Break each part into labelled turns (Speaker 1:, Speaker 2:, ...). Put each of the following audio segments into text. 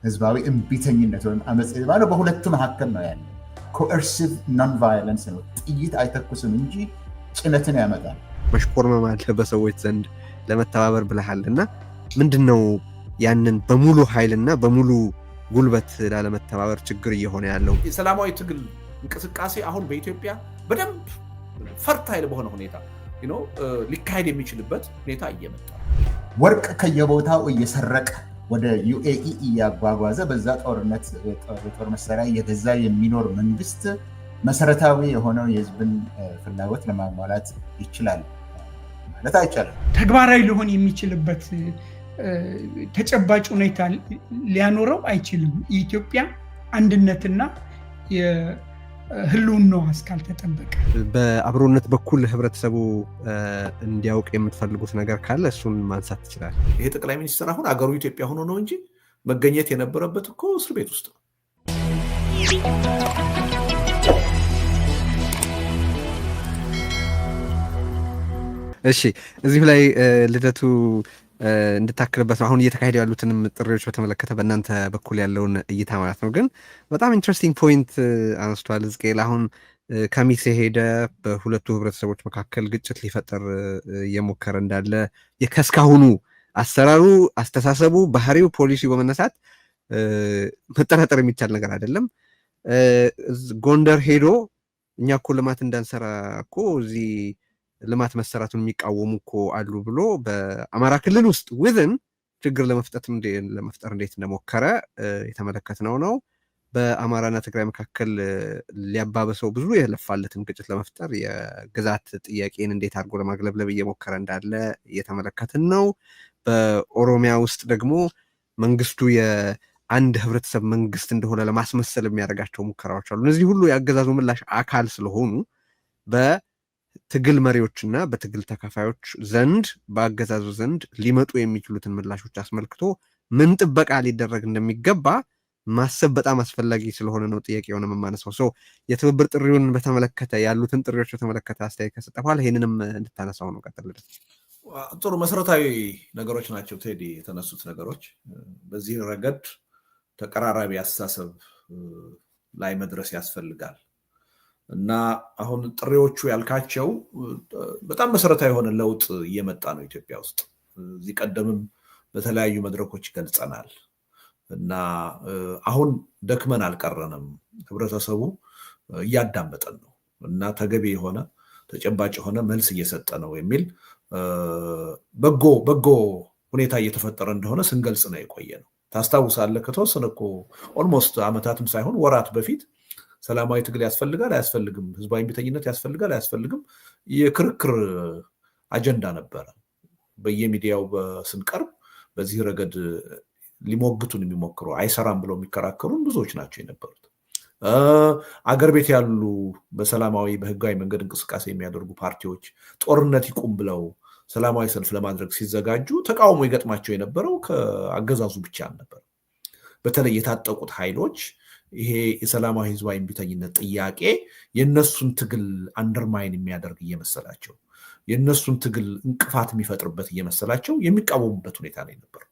Speaker 1: ህዝባዊ እምቢተኝነት ወይም አመፅ ባለው በሁለቱ መካከል ነው ያለ። ኮኤርሲቭ ናን ቫዮለንስ ነው። ጥይት አይተኩስም እንጂ ጭነትን ያመጣል።
Speaker 2: መሽኮርመም አለ በሰዎች ዘንድ ለመተባበር ብለሃል እና ምንድነው ያንን በሙሉ ኃይልና በሙሉ ጉልበት ላለመተባበር ችግር እየሆነ ያለው?
Speaker 3: የሰላማዊ ትግል እንቅስቃሴ አሁን በኢትዮጵያ በደንብ ፈርታይል በሆነ ሁኔታ ሊካሄድ የሚችልበት ሁኔታ እየመጣ
Speaker 1: ወርቅ ከየቦታው እየሰረቀ ወደ ዩኤኢ እያጓጓዘ በዛ ጦርነት ጦር መሳሪያ እየገዛ የሚኖር መንግስት መሰረታዊ የሆነው የህዝብን ፍላጎት ለማሟላት ይችላል ማለት አይቻልም።
Speaker 4: ተግባራዊ ሊሆን የሚችልበት ተጨባጭ ሁኔታ ሊያኖረው አይችልም። የኢትዮጵያ አንድነትና የህልውናዋ እስካልተጠበቀ
Speaker 2: በአብሮነት በኩል ህብረተሰቡ እንዲያውቅ የምትፈልጉት ነገር ካለ እሱን ማንሳት ትችላል።
Speaker 3: ይሄ ጠቅላይ ሚኒስትር አሁን አገሩ ኢትዮጵያ ሆኖ ነው እንጂ መገኘት የነበረበት እኮ እስር ቤት ውስጥ ነው።
Speaker 2: እሺ እዚሁ ላይ ልደቱ እንድታክልበት ነው አሁን እየተካሄዱ ያሉትንም ጥሪዎች በተመለከተ በእናንተ በኩል ያለውን እይታ ማለት ነው። ግን በጣም ኢንትረስቲንግ ፖይንት አነስቷል ሕዝቅኤል። አሁን ከሚሴ ሄደ በሁለቱ ህብረተሰቦች መካከል ግጭት ሊፈጠር እየሞከረ እንዳለ ከእስካሁኑ አሰራሩ፣ አስተሳሰቡ፣ ባህሪው፣ ፖሊሲው በመነሳት መጠራጠር የሚቻል ነገር አይደለም። ጎንደር ሄዶ እኛ እኮ ልማት እንዳንሰራ እኮ እዚህ ልማት መሰራቱን የሚቃወሙ እኮ አሉ ብሎ በአማራ ክልል ውስጥ ውዝን ችግር ለመፍጠር እንዴት እንደሞከረ የተመለከትነው ነው። በአማራና ትግራይ መካከል ሊያባበሰው ብዙ የለፋለትን ግጭት ለመፍጠር የግዛት ጥያቄን እንዴት አድርጎ ለማግለብለብ እየሞከረ እንዳለ እየተመለከትን ነው። በኦሮሚያ ውስጥ ደግሞ መንግስቱ የአንድ ህብረተሰብ መንግስት እንደሆነ ለማስመሰል የሚያደርጋቸው ሙከራዎች አሉ። እነዚህ ሁሉ የአገዛዙ ምላሽ አካል ስለሆኑ በትግል መሪዎችና በትግል ተካፋዮች ዘንድ በአገዛዙ ዘንድ ሊመጡ የሚችሉትን ምላሾች አስመልክቶ ምን ጥበቃ ሊደረግ እንደሚገባ ማሰብ በጣም አስፈላጊ ስለሆነ ነው ጥያቄ የሆነ የማነሳው። ሰው የትብብር ጥሪውን በተመለከተ ያሉትን ጥሪዎች በተመለከተ አስተያየት ከሰጠ በኋላ ይህንንም እንድታነሳው ነው። ቀጥል።
Speaker 3: ጥሩ መሰረታዊ ነገሮች ናቸው ቴዲ የተነሱት ነገሮች። በዚህ ረገድ ተቀራራቢ አስተሳሰብ ላይ መድረስ ያስፈልጋል እና አሁን ጥሪዎቹ ያልካቸው በጣም መሰረታዊ የሆነ ለውጥ እየመጣ ነው ኢትዮጵያ ውስጥ። እዚህ ቀደምም በተለያዩ መድረኮች ገልጸናል እና አሁን ደክመን አልቀረንም። ህብረተሰቡ እያዳመጠን ነው እና ተገቢ የሆነ ተጨባጭ የሆነ መልስ እየሰጠ ነው የሚል በጎ ሁኔታ እየተፈጠረ እንደሆነ ስንገልጽ ነው የቆየ ነው። ታስታውሳለህ ከተወሰነ እኮ ኦልሞስት አመታትም ሳይሆን ወራት በፊት ሰላማዊ ትግል ያስፈልጋል አያስፈልግም፣ ህዝባዊ እምቢተኝነት ያስፈልጋል አያስፈልግም የክርክር አጀንዳ ነበረ። በየሚዲያው ስንቀርብ በዚህ ረገድ ሊሞግቱን የሚሞክሩ አይሰራም ብለው የሚከራከሩን ብዙዎች ናቸው የነበሩት። አገር ቤት ያሉ በሰላማዊ በህጋዊ መንገድ እንቅስቃሴ የሚያደርጉ ፓርቲዎች ጦርነት ይቁም ብለው ሰላማዊ ሰልፍ ለማድረግ ሲዘጋጁ ተቃውሞ ይገጥማቸው የነበረው ከአገዛዙ ብቻ ነበር። በተለይ የታጠቁት ኃይሎች ይሄ የሰላማዊ ህዝባዊ እምቢተኝነት ጥያቄ የነሱን ትግል አንደርማይን የሚያደርግ እየመሰላቸው፣ የነሱን ትግል እንቅፋት የሚፈጥርበት እየመሰላቸው የሚቃወሙበት ሁኔታ ነው የነበረው።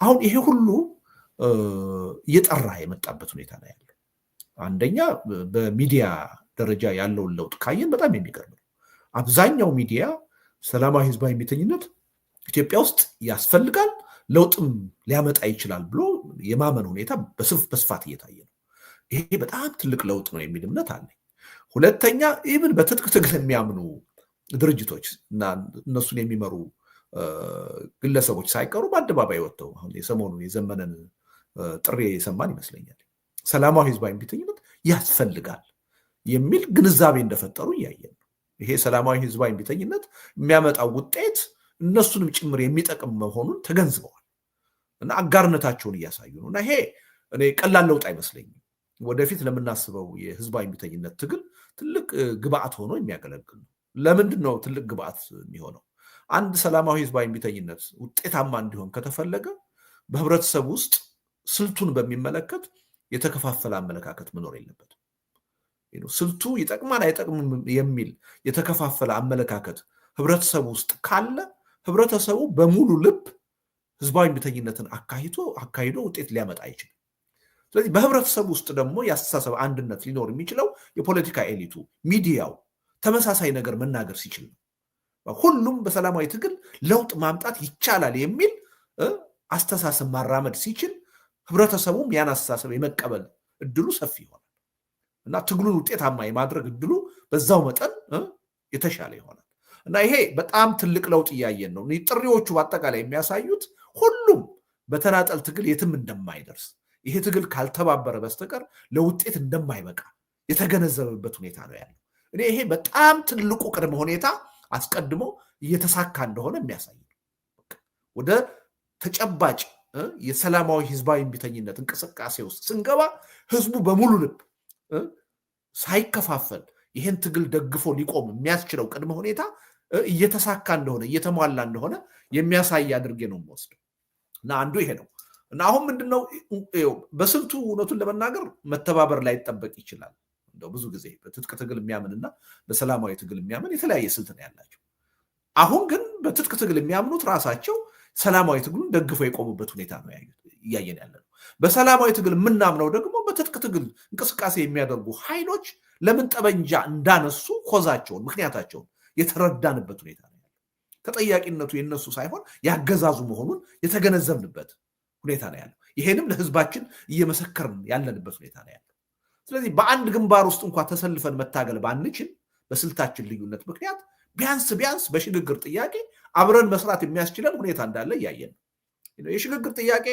Speaker 3: አሁን ይሄ ሁሉ እየጠራ የመጣበት ሁኔታ ነው ያለው። አንደኛ በሚዲያ ደረጃ ያለውን ለውጥ ካየን በጣም የሚገርም ነው። አብዛኛው ሚዲያ ሰላማዊ ህዝባዊ እምቢተኝነት ኢትዮጵያ ውስጥ ያስፈልጋል፣ ለውጥም ሊያመጣ ይችላል ብሎ የማመን ሁኔታ በስፋት እየታየ ነው። ይሄ በጣም ትልቅ ለውጥ ነው የሚል እምነት አለኝ። ሁለተኛ ኢቭን በትጥቅ ትግል የሚያምኑ ድርጅቶች እና እነሱን የሚመሩ ግለሰቦች ሳይቀሩ በአደባባይ ወጥተው አሁን የሰሞኑን የዘመነን ጥሪ የሰማን ይመስለኛል። ሰላማዊ ህዝባዊ እምቢተኝነት ያስፈልጋል የሚል ግንዛቤ እንደፈጠሩ እያየን ነው። ይሄ ሰላማዊ ህዝባዊ እምቢተኝነት የሚያመጣው ውጤት እነሱንም ጭምር የሚጠቅም መሆኑን ተገንዝበዋል እና አጋርነታቸውን እያሳዩ ነው። እና ይሄ እኔ ቀላል ለውጥ አይመስለኝም። ወደፊት ለምናስበው የህዝባዊ እምቢተኝነት ትግል ትልቅ ግብአት ሆኖ የሚያገለግል ነው። ለምንድን ነው ትልቅ ግብአት የሚሆነው? አንድ ሰላማዊ ህዝባዊ እምቢተኝነት ውጤታማ እንዲሆን ከተፈለገ በህብረተሰብ ውስጥ ስልቱን በሚመለከት የተከፋፈለ አመለካከት መኖር የለበትም። ስልቱ ይጠቅማል አይጠቅምም የሚል የተከፋፈለ አመለካከት ህብረተሰብ ውስጥ ካለ ህብረተሰቡ በሙሉ ልብ ህዝባዊ እምቢተኝነትን አካሂዶ ውጤት ሊያመጣ አይችልም። ስለዚህ በህብረተሰብ ውስጥ ደግሞ የአስተሳሰብ አንድነት ሊኖር የሚችለው የፖለቲካ ኤሊቱ፣ ሚዲያው ተመሳሳይ ነገር መናገር ሲችል ነው። ሁሉም በሰላማዊ ትግል ለውጥ ማምጣት ይቻላል የሚል አስተሳሰብ ማራመድ ሲችል ህብረተሰቡም ያን አስተሳሰብ የመቀበል እድሉ ሰፊ ይሆናል እና ትግሉን ውጤታማ የማድረግ እድሉ በዛው መጠን የተሻለ ይሆናል እና ይሄ በጣም ትልቅ ለውጥ እያየን ነው። ጥሪዎቹ በአጠቃላይ የሚያሳዩት ሁሉም በተናጠል ትግል የትም እንደማይደርስ፣ ይሄ ትግል ካልተባበረ በስተቀር ለውጤት እንደማይበቃ የተገነዘበበት ሁኔታ ነው ያለው። እኔ ይሄ በጣም ትልቁ ቅድመ ሁኔታ አስቀድሞ እየተሳካ እንደሆነ የሚያሳይ ነው። ወደ ተጨባጭ የሰላማዊ ህዝባዊ እምቢተኝነት እንቅስቃሴ ውስጥ ስንገባ ህዝቡ በሙሉ ልብ ሳይከፋፈል ይህን ትግል ደግፎ ሊቆም የሚያስችለው ቅድመ ሁኔታ እየተሳካ እንደሆነ እየተሟላ እንደሆነ የሚያሳይ አድርጌ ነው የምወስደው እና አንዱ ይሄ ነው እና አሁን ምንድነው በስልቱ እውነቱን ለመናገር መተባበር ላይ ይጠበቅ ይችላል። እንደው ብዙ ጊዜ በትጥቅ ትግል የሚያምንና በሰላማዊ ትግል የሚያምን የተለያየ ስልት ነው ያላቸው። አሁን ግን በትጥቅ ትግል የሚያምኑት ራሳቸው ሰላማዊ ትግሉን ደግፈው የቆሙበት ሁኔታ ነው እያየን ያለ ነው። በሰላማዊ ትግል የምናምነው ደግሞ በትጥቅ ትግል እንቅስቃሴ የሚያደርጉ ኃይሎች ለምን ጠበንጃ እንዳነሱ ኮዛቸውን፣ ምክንያታቸውን የተረዳንበት ሁኔታ ነው ያለው። ተጠያቂነቱ የነሱ ሳይሆን ያገዛዙ መሆኑን የተገነዘብንበት ሁኔታ ነው ያለው። ይሄንም ለህዝባችን እየመሰከርን ያለንበት ሁኔታ ነው ያለው። ስለዚህ በአንድ ግንባር ውስጥ እንኳን ተሰልፈን መታገል ባንችል በስልታችን ልዩነት ምክንያት ቢያንስ በሽግግር ጥያቄ አብረን መስራት የሚያስችለን ሁኔታ እንዳለ እያየን ነው። የሽግግር ጥያቄ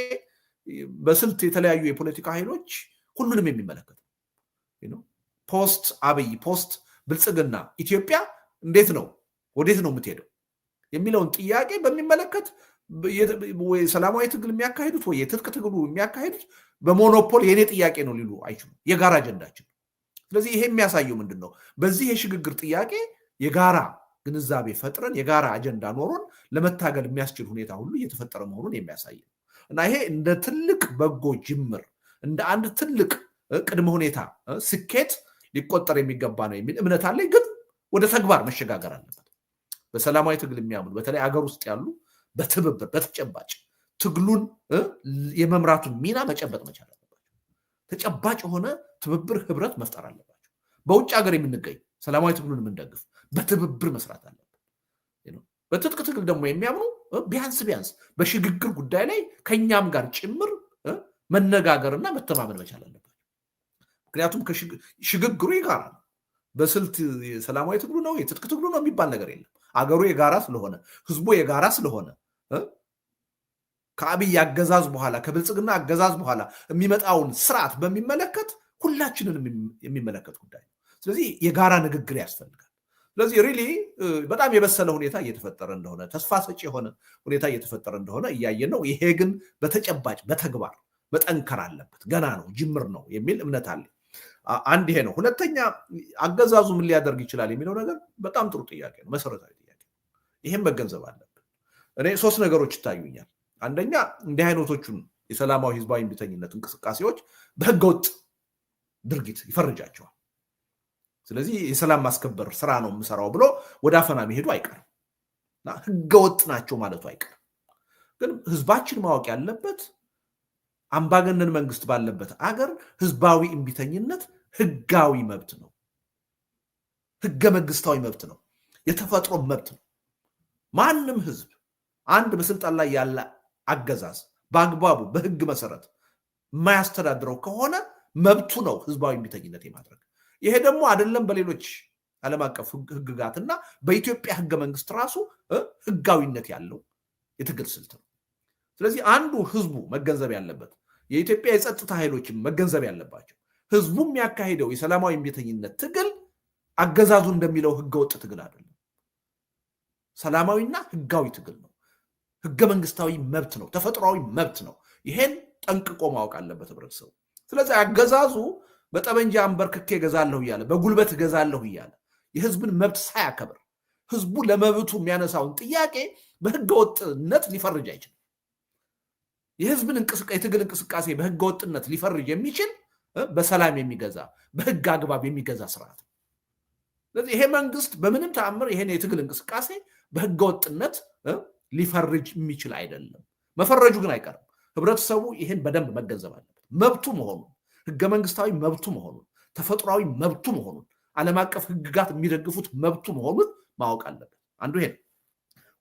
Speaker 3: በስልት የተለያዩ የፖለቲካ ኃይሎች ሁሉንም የሚመለከት ነው። ፖስት አብይ ፖስት ብልጽግና ኢትዮጵያ እንዴት ነው ወዴት ነው የምትሄደው የሚለውን ጥያቄ በሚመለከት ሰላማዊ ትግል የሚያካሂዱት ወይ የትጥቅ ትግሉ የሚያካሂዱት በሞኖፖል የኔ ጥያቄ ነው ሊሉ አይችሉም። የጋራ አጀንዳችን። ስለዚህ ይሄ የሚያሳየው ምንድን ነው? በዚህ የሽግግር ጥያቄ የጋራ ግንዛቤ ፈጥረን የጋራ አጀንዳ ኖሮን ለመታገል የሚያስችል ሁኔታ ሁሉ እየተፈጠረ መሆኑን የሚያሳይ ነው እና ይሄ እንደ ትልቅ በጎ ጅምር እንደ አንድ ትልቅ ቅድመ ሁኔታ ስኬት ሊቆጠር የሚገባ ነው የሚል እምነት አለኝ። ግን ወደ ተግባር መሸጋገር አለበት። በሰላማዊ ትግል የሚያምኑ በተለይ አገር ውስጥ ያሉ በትብብር በተጨባጭ ትግሉን የመምራቱን ሚና መጨበጥ መቻል አለባቸው። ተጨባጭ የሆነ ትብብር ህብረት መፍጠር አለባቸው። በውጭ ሀገር የምንገኝ ሰላማዊ ትግሉን የምንደግፍ በትብብር መስራት አለበት። በትጥቅ ትግል ደግሞ የሚያምኑ ቢያንስ በሽግግር ጉዳይ ላይ ከኛም ጋር ጭምር መነጋገርና መተማመን መቻል አለባቸው። ምክንያቱም ሽግግሩ የጋራ ነው። በስልት ሰላማዊ ትግሉ ነው የትጥቅ ትግሉ ነው የሚባል ነገር የለም። አገሩ የጋራ ስለሆነ ህዝቡ የጋራ ስለሆነ ከአብይ አገዛዝ በኋላ ከብልጽግና አገዛዝ በኋላ የሚመጣውን ስርዓት በሚመለከት ሁላችንን የሚመለከት ጉዳይ ነው። ስለዚህ የጋራ ንግግር ያስፈልጋል። ስለዚህ ሪሊ በጣም የበሰለ ሁኔታ እየተፈጠረ እንደሆነ ተስፋ ሰጪ የሆነ ሁኔታ እየተፈጠረ እንደሆነ እያየን ነው። ይሄ ግን በተጨባጭ በተግባር መጠንከር አለበት። ገና ነው፣ ጅምር ነው የሚል እምነት አለ። አንድ ይሄ ነው። ሁለተኛ አገዛዙ ምን ሊያደርግ ይችላል የሚለው ነገር በጣም ጥሩ ጥያቄ ነው፣ መሰረታዊ ጥያቄ ነው። ይሄም መገንዘብ አለብን። እኔ ሶስት ነገሮች ይታዩኛል። አንደኛ እንዲህ አይነቶቹን የሰላማዊ ህዝባዊ እምቢተኝነት እንቅስቃሴዎች በህገወጥ ድርጊት ይፈርጃቸዋል። ስለዚህ የሰላም ማስከበር ስራ ነው የምሰራው ብሎ ወደ አፈና መሄዱ አይቀርም እና ህገወጥ ናቸው ማለቱ አይቀርም። ግን ህዝባችን ማወቅ ያለበት አምባገነን መንግስት ባለበት አገር ህዝባዊ እምቢተኝነት ህጋዊ መብት ነው፣ ህገ መንግስታዊ መብት ነው፣ የተፈጥሮ መብት ነው። ማንም ህዝብ አንድ በስልጣን ላይ ያለ አገዛዝ በአግባቡ በህግ መሰረት የማያስተዳድረው ከሆነ መብቱ ነው ህዝባዊ እምቢተኝነት የማድረግ። ይሄ ደግሞ አይደለም በሌሎች ዓለም አቀፍ ህግጋትና በኢትዮጵያ ህገ መንግስት ራሱ ህጋዊነት ያለው የትግል ስልት ነው። ስለዚህ አንዱ ህዝቡ መገንዘብ ያለበት የኢትዮጵያ የጸጥታ ኃይሎችም መገንዘብ ያለባቸው ህዝቡ የሚያካሂደው የሰላማዊ እምቢተኝነት ትግል አገዛዙ እንደሚለው ህገወጥ ትግል አይደለም፣ ሰላማዊና ህጋዊ ትግል ነው። ህገ መንግስታዊ መብት ነው፣ ተፈጥሯዊ መብት ነው። ይሄን ጠንቅቆ ማወቅ አለበት ህብረተሰቡ። ስለዚህ አገዛዙ በጠመንጃ አንበርክኬ እገዛለሁ እያለ በጉልበት እገዛለሁ እያለ የህዝብን መብት ሳያከብር ህዝቡ ለመብቱ የሚያነሳውን ጥያቄ በህገወጥነት ሊፈርጅ አይችልም። የህዝብን የትግል እንቅስቃሴ በህገወጥነት ሊፈርጅ የሚችል በሰላም የሚገዛ በህግ አግባብ የሚገዛ ስርዓት ነው። ስለዚህ ይሄ መንግስት በምንም ተአምር ይሄን የትግል እንቅስቃሴ በህገወጥነት ሊፈርጅ የሚችል አይደለም። መፈረጁ ግን አይቀርም። ህብረተሰቡ ይህን በደንብ መገንዘብ አለበት። መብቱ መሆኑን፣ ህገ መንግስታዊ መብቱ መሆኑን፣ ተፈጥሯዊ መብቱ መሆኑን፣ ዓለም አቀፍ ህግጋት የሚደግፉት መብቱ መሆኑን ማወቅ አለበት። አንዱ ይሄ።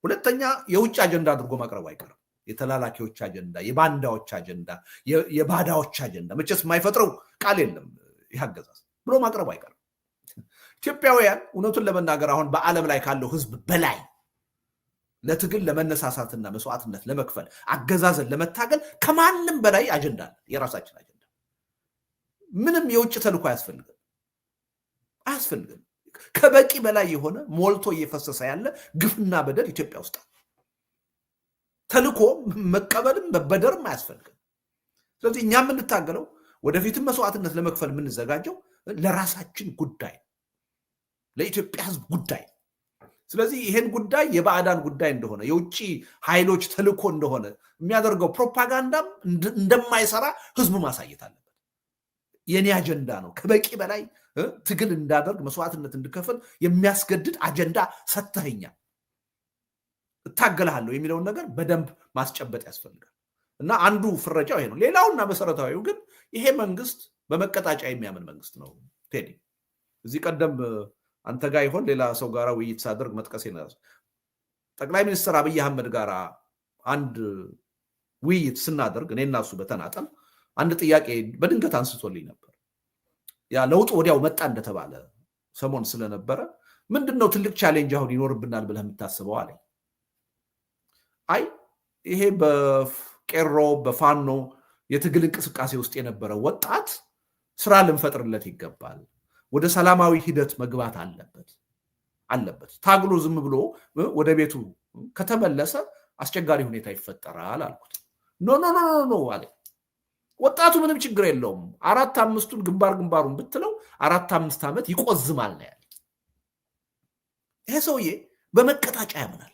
Speaker 3: ሁለተኛ የውጭ አጀንዳ አድርጎ ማቅረቡ አይቀርም። የተላላኪዎች አጀንዳ፣ የባንዳዎች አጀንዳ፣ የባዳዎች አጀንዳ መቼስ የማይፈጥረው ቃል የለም ይህ አገዛዝ ብሎ ማቅረቡ አይቀርም። ኢትዮጵያውያን እውነቱን ለመናገር አሁን በዓለም ላይ ካለው ህዝብ በላይ ለትግል ለመነሳሳትና መስዋዕትነት ለመክፈል አገዛዝን ለመታገል ከማንም በላይ አጀንዳ አለ። የራሳችን አጀንዳ። ምንም የውጭ ተልዕኮ አያስፈልግም። ከበቂ በላይ የሆነ ሞልቶ እየፈሰሰ ያለ ግፍና በደል ኢትዮጵያ ውስጥ ተልዕኮ መቀበልም መበደርም አያስፈልግም። ስለዚህ እኛ የምንታገለው ወደፊትም መስዋዕትነት ለመክፈል የምንዘጋጀው ለራሳችን ጉዳይ፣ ለኢትዮጵያ ህዝብ ጉዳይ። ስለዚህ ይሄን ጉዳይ የባዕዳን ጉዳይ እንደሆነ የውጭ ኃይሎች ተልዕኮ እንደሆነ የሚያደርገው ፕሮፓጋንዳም እንደማይሰራ ህዝቡ ማሳየት አለበት። የኔ አጀንዳ ነው፣ ከበቂ በላይ ትግል እንዳደርግ መስዋዕትነት እንድከፍል የሚያስገድድ አጀንዳ ሰጥተኸኛል፣ እታገላለሁ የሚለውን ነገር በደንብ ማስጨበጥ ያስፈልጋል። እና አንዱ ፍረጃው ይሄ ነው። ሌላውና መሰረታዊው ግን ይሄ መንግስት በመቀጣጫ የሚያምን መንግስት ነው። ቴዲ እዚህ ቀደም አንተ ጋር ይሆን ሌላ ሰው ጋር ውይይት ሳደርግ መጥቀስ ይነሳል። ጠቅላይ ሚኒስትር አብይ አህመድ ጋር አንድ ውይይት ስናደርግ እኔና እሱ በተናጠል አንድ ጥያቄ በድንገት አንስቶልኝ ነበር። ያ ለውጥ ወዲያው መጣ እንደተባለ ሰሞን ስለነበረ ምንድነው ትልቅ ቻሌንጅ አሁን ይኖርብናል ብለህ የምታስበው አለኝ። አይ ይሄ በቄሮ በፋኖ የትግል እንቅስቃሴ ውስጥ የነበረው ወጣት ስራ ልንፈጥርለት ይገባል፣ ወደ ሰላማዊ ሂደት መግባት አለበት። ታግሎ ዝም ብሎ ወደ ቤቱ ከተመለሰ አስቸጋሪ ሁኔታ ይፈጠራል አልኩት። ኖ አለ። ወጣቱ ምንም ችግር የለውም፣ 4-5ቱን ግንባሩን ብትለው 4-5 ዓመት ይቆዝማል ነው ያለ። ይሄ ሰውዬ በመቀጣጫ ያምናል።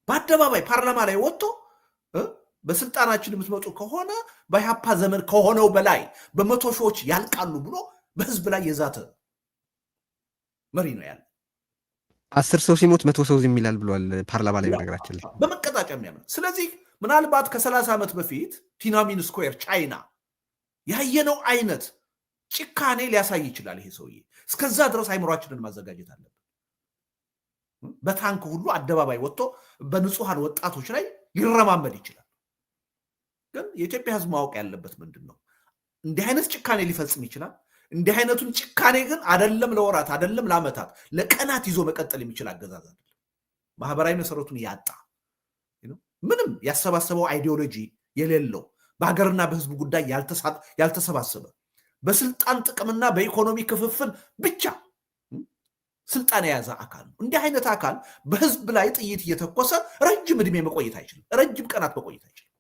Speaker 3: በአደባባይ ፓርላማ ላይ ወጥቶ በስልጣናችን የምትመጡ ከሆነ በኢህአፓ ዘመን ከሆነው በላይ በመቶ ሺዎች ያልቃሉ ብሎ በህዝብ ላይ የዛተ መሪ ነው ያለ።
Speaker 2: 10 ሰው ሲሞት 100 ሰው ዝም ይላል ብሏል ፓርላማ ላይ ነገራችን ላይ
Speaker 3: በመቀጣጫ የሚያምን። ስለዚህ ምናልባት ከ30 ዓመት በፊት ቲናሚን ስኩዌር ቻይና ያየነው አይነት ጭካኔ ሊያሳይ ይችላል ይሄ ሰውዬ። እስከዛ ድረስ አይምሯችንን ማዘጋጀት አለብን። በታንክ ሁሉ አደባባይ ወጥቶ በንጹሃን ወጣቶች ላይ ሊረማመድ ይችላል። ግን የኢትዮጵያ ህዝብ ማወቅ ያለበት ምንድን ነው? እንዲህ አይነት ጭካኔ ሊፈጽም ይችላል። እንዲህ አይነቱን ጭካኔ ግን አይደለም ለወራት አይደለም ለዓመታት ለቀናት ይዞ መቀጠል የሚችል አገዛዝ አይደለም። ማህበራዊ መሰረቱን ያጣ ምንም ያሰባሰበው አይዲዮሎጂ የሌለው በሀገርና በህዝቡ ጉዳይ ያልተሰባሰበ በስልጣን ጥቅምና በኢኮኖሚ ክፍፍል ብቻ ስልጣን የያዘ አካል ነው። እንዲህ አይነት አካል በህዝብ ላይ ጥይት እየተኮሰ ረጅም ዕድሜ መቆየት አይችልም፣ ረጅም ቀናት መቆየት አይችልም።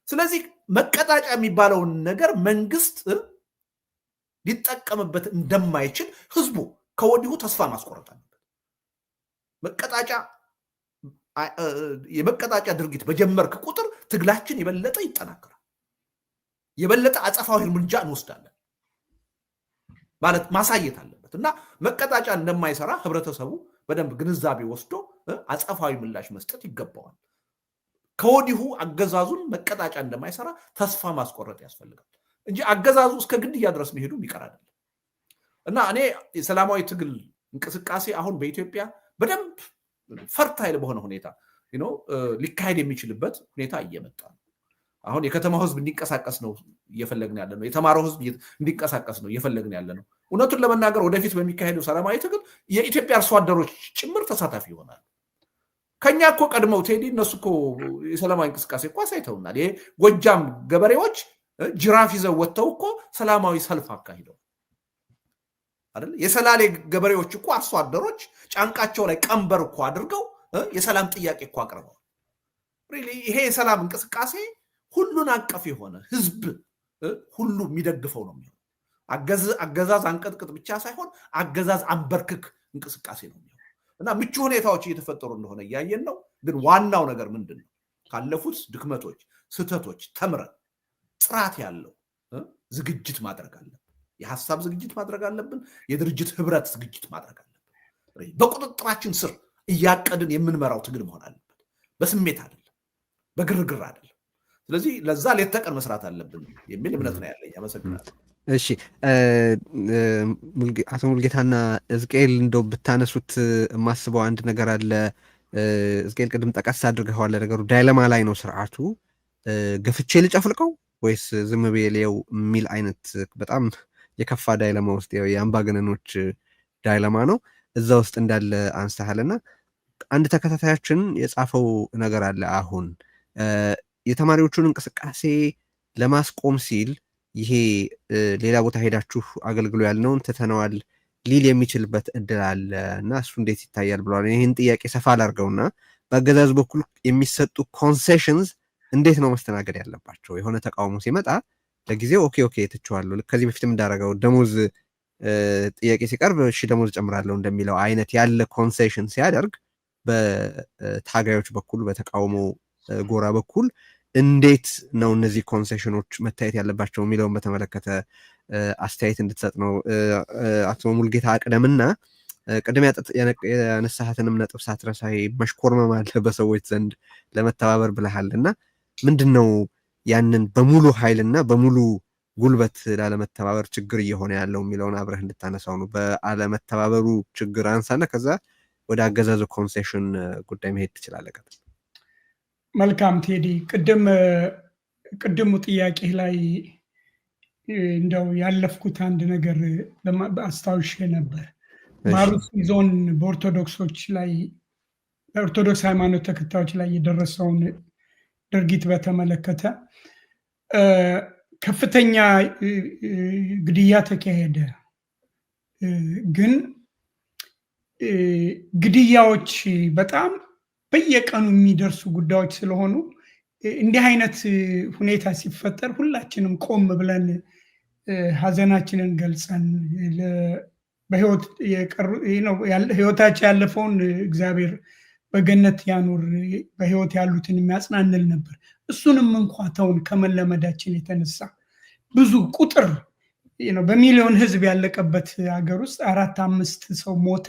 Speaker 3: ስለዚህ መቀጣጫ የሚባለውን ነገር መንግስት ሊጠቀምበት እንደማይችል ህዝቡ ከወዲሁ ተስፋ ማስቆረጥ አለበት። የመቀጣጫ ድርጊት በጀመርክ ቁጥር ትግላችን የበለጠ ይጠናከራል፣ የበለጠ አጸፋዊ እርምጃ እንወስዳለን ማለት ማሳየት አለበት። እና መቀጣጫ እንደማይሰራ ህብረተሰቡ በደንብ ግንዛቤ ወስዶ አጸፋዊ ምላሽ መስጠት ይገባዋል። ከወዲሁ አገዛዙን መቀጣጫ እንደማይሰራ ተስፋ ማስቆረጥ ያስፈልጋል እንጂ አገዛዙ እስከ ግድያ ድረስ መሄዱ የሚቀር አይደለም። እና እኔ የሰላማዊ ትግል እንቅስቃሴ አሁን በኢትዮጵያ በደንብ ፈርታይል በሆነ ሁኔታ ሊካሄድ የሚችልበት ሁኔታ እየመጣ ነው። አሁን የከተማው ህዝብ እንዲንቀሳቀስ ነው እየፈለግን ያለ ነው። የተማረው ህዝብ እንዲንቀሳቀስ ነው እየፈለግን ያለ ነው። እውነቱን ለመናገር ወደፊት በሚካሄደው ሰላማዊ ትግል የኢትዮጵያ አርሶ አደሮች ጭምር ተሳታፊ ይሆናል። ከኛ እኮ ቀድመው ቴዲ እነሱ እኮ የሰላማዊ እንቅስቃሴ እኮ አሳይተውናል። ይሄ ጎጃም ገበሬዎች ጅራፍ ይዘው ወጥተው እኮ ሰላማዊ ሰልፍ አካሂደው አይደል? የሰላሌ ገበሬዎች እኮ አርሶ አደሮች ጫንቃቸው ላይ ቀንበር እኮ አድርገው የሰላም ጥያቄ እኮ አቅርበዋል። ይሄ የሰላም እንቅስቃሴ ሁሉን አቀፍ የሆነ ህዝብ ሁሉ የሚደግፈው ነው የሚሆነው። አገዛዝ አንቀጥቅጥ ብቻ ሳይሆን አገዛዝ አንበርክክ እንቅስቃሴ ነው የሚሆነው እና ምቹ ሁኔታዎች እየተፈጠሩ እንደሆነ እያየን ነው። ግን ዋናው ነገር ምንድን ነው? ካለፉት ድክመቶች፣ ስህተቶች ተምረን ጥራት ያለው ዝግጅት ማድረግ አለብን። የሀሳብ ዝግጅት ማድረግ አለብን። የድርጅት ህብረት ዝግጅት ማድረግ አለብን። በቁጥጥራችን ስር እያቀድን የምንመራው ትግል መሆን አለበት። በስሜት አይደለም፣ በግርግር አይደለም። ስለዚህ ለዛ ሌት ተቀን መስራት አለብን የሚል እምነት ነው ያለኝ። አመሰግናለሁ።
Speaker 2: እሺ አቶ ሙልጌታና ሕዝቅኤል እንደው ብታነሱት የማስበው አንድ ነገር አለ። ሕዝቅኤል ቅድም ጠቀስ አድርገዋል። ነገሩ ዳይለማ ላይ ነው ስርዓቱ። ገፍቼ ልጨፍልቀው ወይስ ዝም ብዬ ልየው የሚል አይነት በጣም የከፋ ዳይለማ ውስጥ የአምባገነኖች ዳይለማ ነው። እዛ ውስጥ እንዳለ አንስተሃልና አንድ ተከታታያችን የጻፈው ነገር አለ። አሁን የተማሪዎቹን እንቅስቃሴ ለማስቆም ሲል ይሄ ሌላ ቦታ ሄዳችሁ አገልግሎ ያልነውን ትተነዋል ሊል የሚችልበት እድል አለ እና እሱ እንዴት ይታያል ብለዋል። ይህን ጥያቄ ሰፋ አላርገውና በአገዛዙ በኩል የሚሰጡ ኮንሴሽንስ እንዴት ነው መስተናገድ ያለባቸው? የሆነ ተቃውሞ ሲመጣ ለጊዜው ኦኬ ትቼዋለሁ፣ ከዚህ በፊትም እንዳደረገው ደሞዝ ጥያቄ ሲቀርብ እሺ ደሞዝ ጨምራለሁ እንደሚለው አይነት ያለ ኮንሴሽን ሲያደርግ በታጋዮች በኩል በተቃውሞ ጎራ በኩል እንዴት ነው እነዚህ ኮንሴሽኖች መታየት ያለባቸው የሚለውን በተመለከተ አስተያየት እንድትሰጥ ነው። አቶ ሙልጌታ አቅደምና ቅድም ያነሳሃትንም ነጥብ ሳትረሳ መሽኮርመም አለ በሰዎች ዘንድ ለመተባበር ብለሃል እና ምንድን ነው ያንን በሙሉ ኃይልና በሙሉ ጉልበት ላለመተባበር ችግር እየሆነ ያለው የሚለውን አብረህ እንድታነሳው ነው። በአለመተባበሩ ችግር አንሳና ከዛ ወደ አገዛዙ ኮንሴሽን ጉዳይ መሄድ ትችላለህ።
Speaker 4: መልካም ቴዲ፣ ቅድሙ ጥያቄ ላይ እንደው ያለፍኩት አንድ ነገር አስታውሼ ነበር። በአሩሲ ዞን በኦርቶዶክሶች ላይ በኦርቶዶክስ ሃይማኖት ተከታዮች ላይ የደረሰውን ድርጊት በተመለከተ ከፍተኛ ግድያ ተካሄደ። ግን ግድያዎች በጣም በየቀኑ የሚደርሱ ጉዳዮች ስለሆኑ እንዲህ አይነት ሁኔታ ሲፈጠር ሁላችንም ቆም ብለን ሀዘናችንን ገልጸን በህይወት ህይወታቸው ያለፈውን እግዚአብሔር በገነት ያኑር፣ በህይወት ያሉትን የሚያጽናንል ነበር። እሱንም እንኳ ተውን ከመለመዳችን የተነሳ ብዙ ቁጥር በሚሊዮን ህዝብ ያለቀበት ሀገር ውስጥ 4-5 ሰው ሞተ።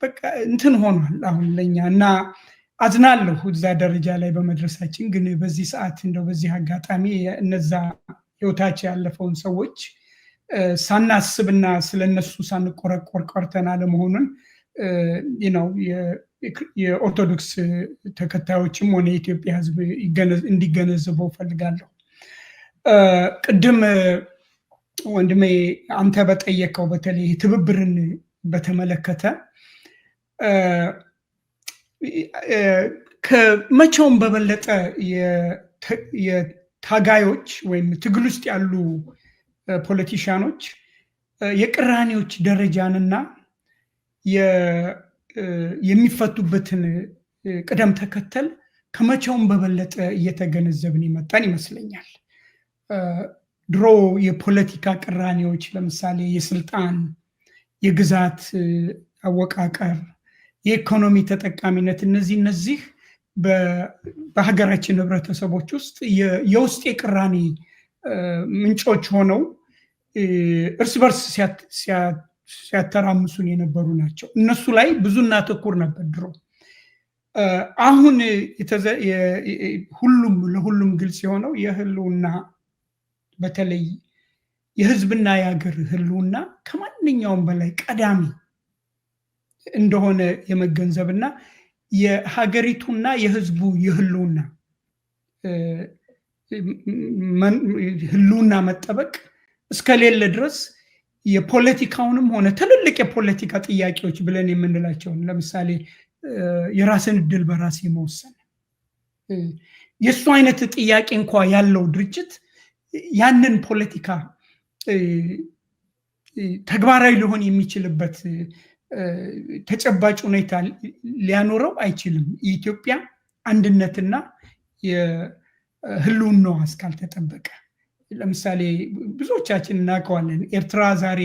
Speaker 4: በቃ እንትን ሆኗል አሁን ለኛ እና አዝናለሁ እዛ ደረጃ ላይ በመድረሳችን። ግን በዚህ ሰዓት እንደው በዚህ አጋጣሚ እነዛ ህይወታቸው ያለፈውን ሰዎች ሳናስብና ስለነሱ ሳንቆረቆር ቀርተን አለመሆኑን የኦርቶዶክስ ተከታዮችም ሆነ የኢትዮጵያ ህዝብ እንዲገነዘበው ፈልጋለሁ። ቅድም ወንድሜ አንተ በጠየቀው በተለይ ትብብርን በተመለከተ ከመቼውም በበለጠ የታጋዮች ወይም ትግል ውስጥ ያሉ ፖለቲሻኖች የቅራኔዎች ደረጃንና የሚፈቱበትን ቅደም ተከተል ከመቼውም በበለጠ እየተገነዘብን የመጣን ይመስለኛል። ድሮ የፖለቲካ ቅራኔዎች ለምሳሌ የስልጣን፣ የግዛት አወቃቀር፣ የኢኮኖሚ ተጠቃሚነት እነዚህ በሀገራችን ህብረተሰቦች ውስጥ የውስጥ የቅራኔ ምንጮች ሆነው እርስ በርስ ሲያተራምሱን የነበሩ ናቸው። እነሱ ላይ ብዙ እናተኩር ነበር ድሮ። አሁን ለሁሉም ግልጽ የሆነው የህልውና በተለይ የህዝብና የሀገር ህልውና ከማንኛውም በላይ ቀዳሚ እንደሆነ የመገንዘብና የሀገሪቱና የህዝቡ የህልውና መጠበቅ እስከሌለ ድረስ የፖለቲካውንም ሆነ ትልልቅ የፖለቲካ ጥያቄዎች ብለን የምንላቸውን ለምሳሌ የራስን እድል በራስ የመወሰን የእሱ አይነት ጥያቄ እንኳ ያለው ድርጅት ያንን ፖለቲካ ተግባራዊ ሊሆን የሚችልበት ተጨባጭ ሁኔታ ሊያኖረው አይችልም። የኢትዮጵያ አንድነትና የህልውናዋ እስካልተጠበቀ። ለምሳሌ ብዙዎቻችን እናውቀዋለን። ኤርትራ ዛሬ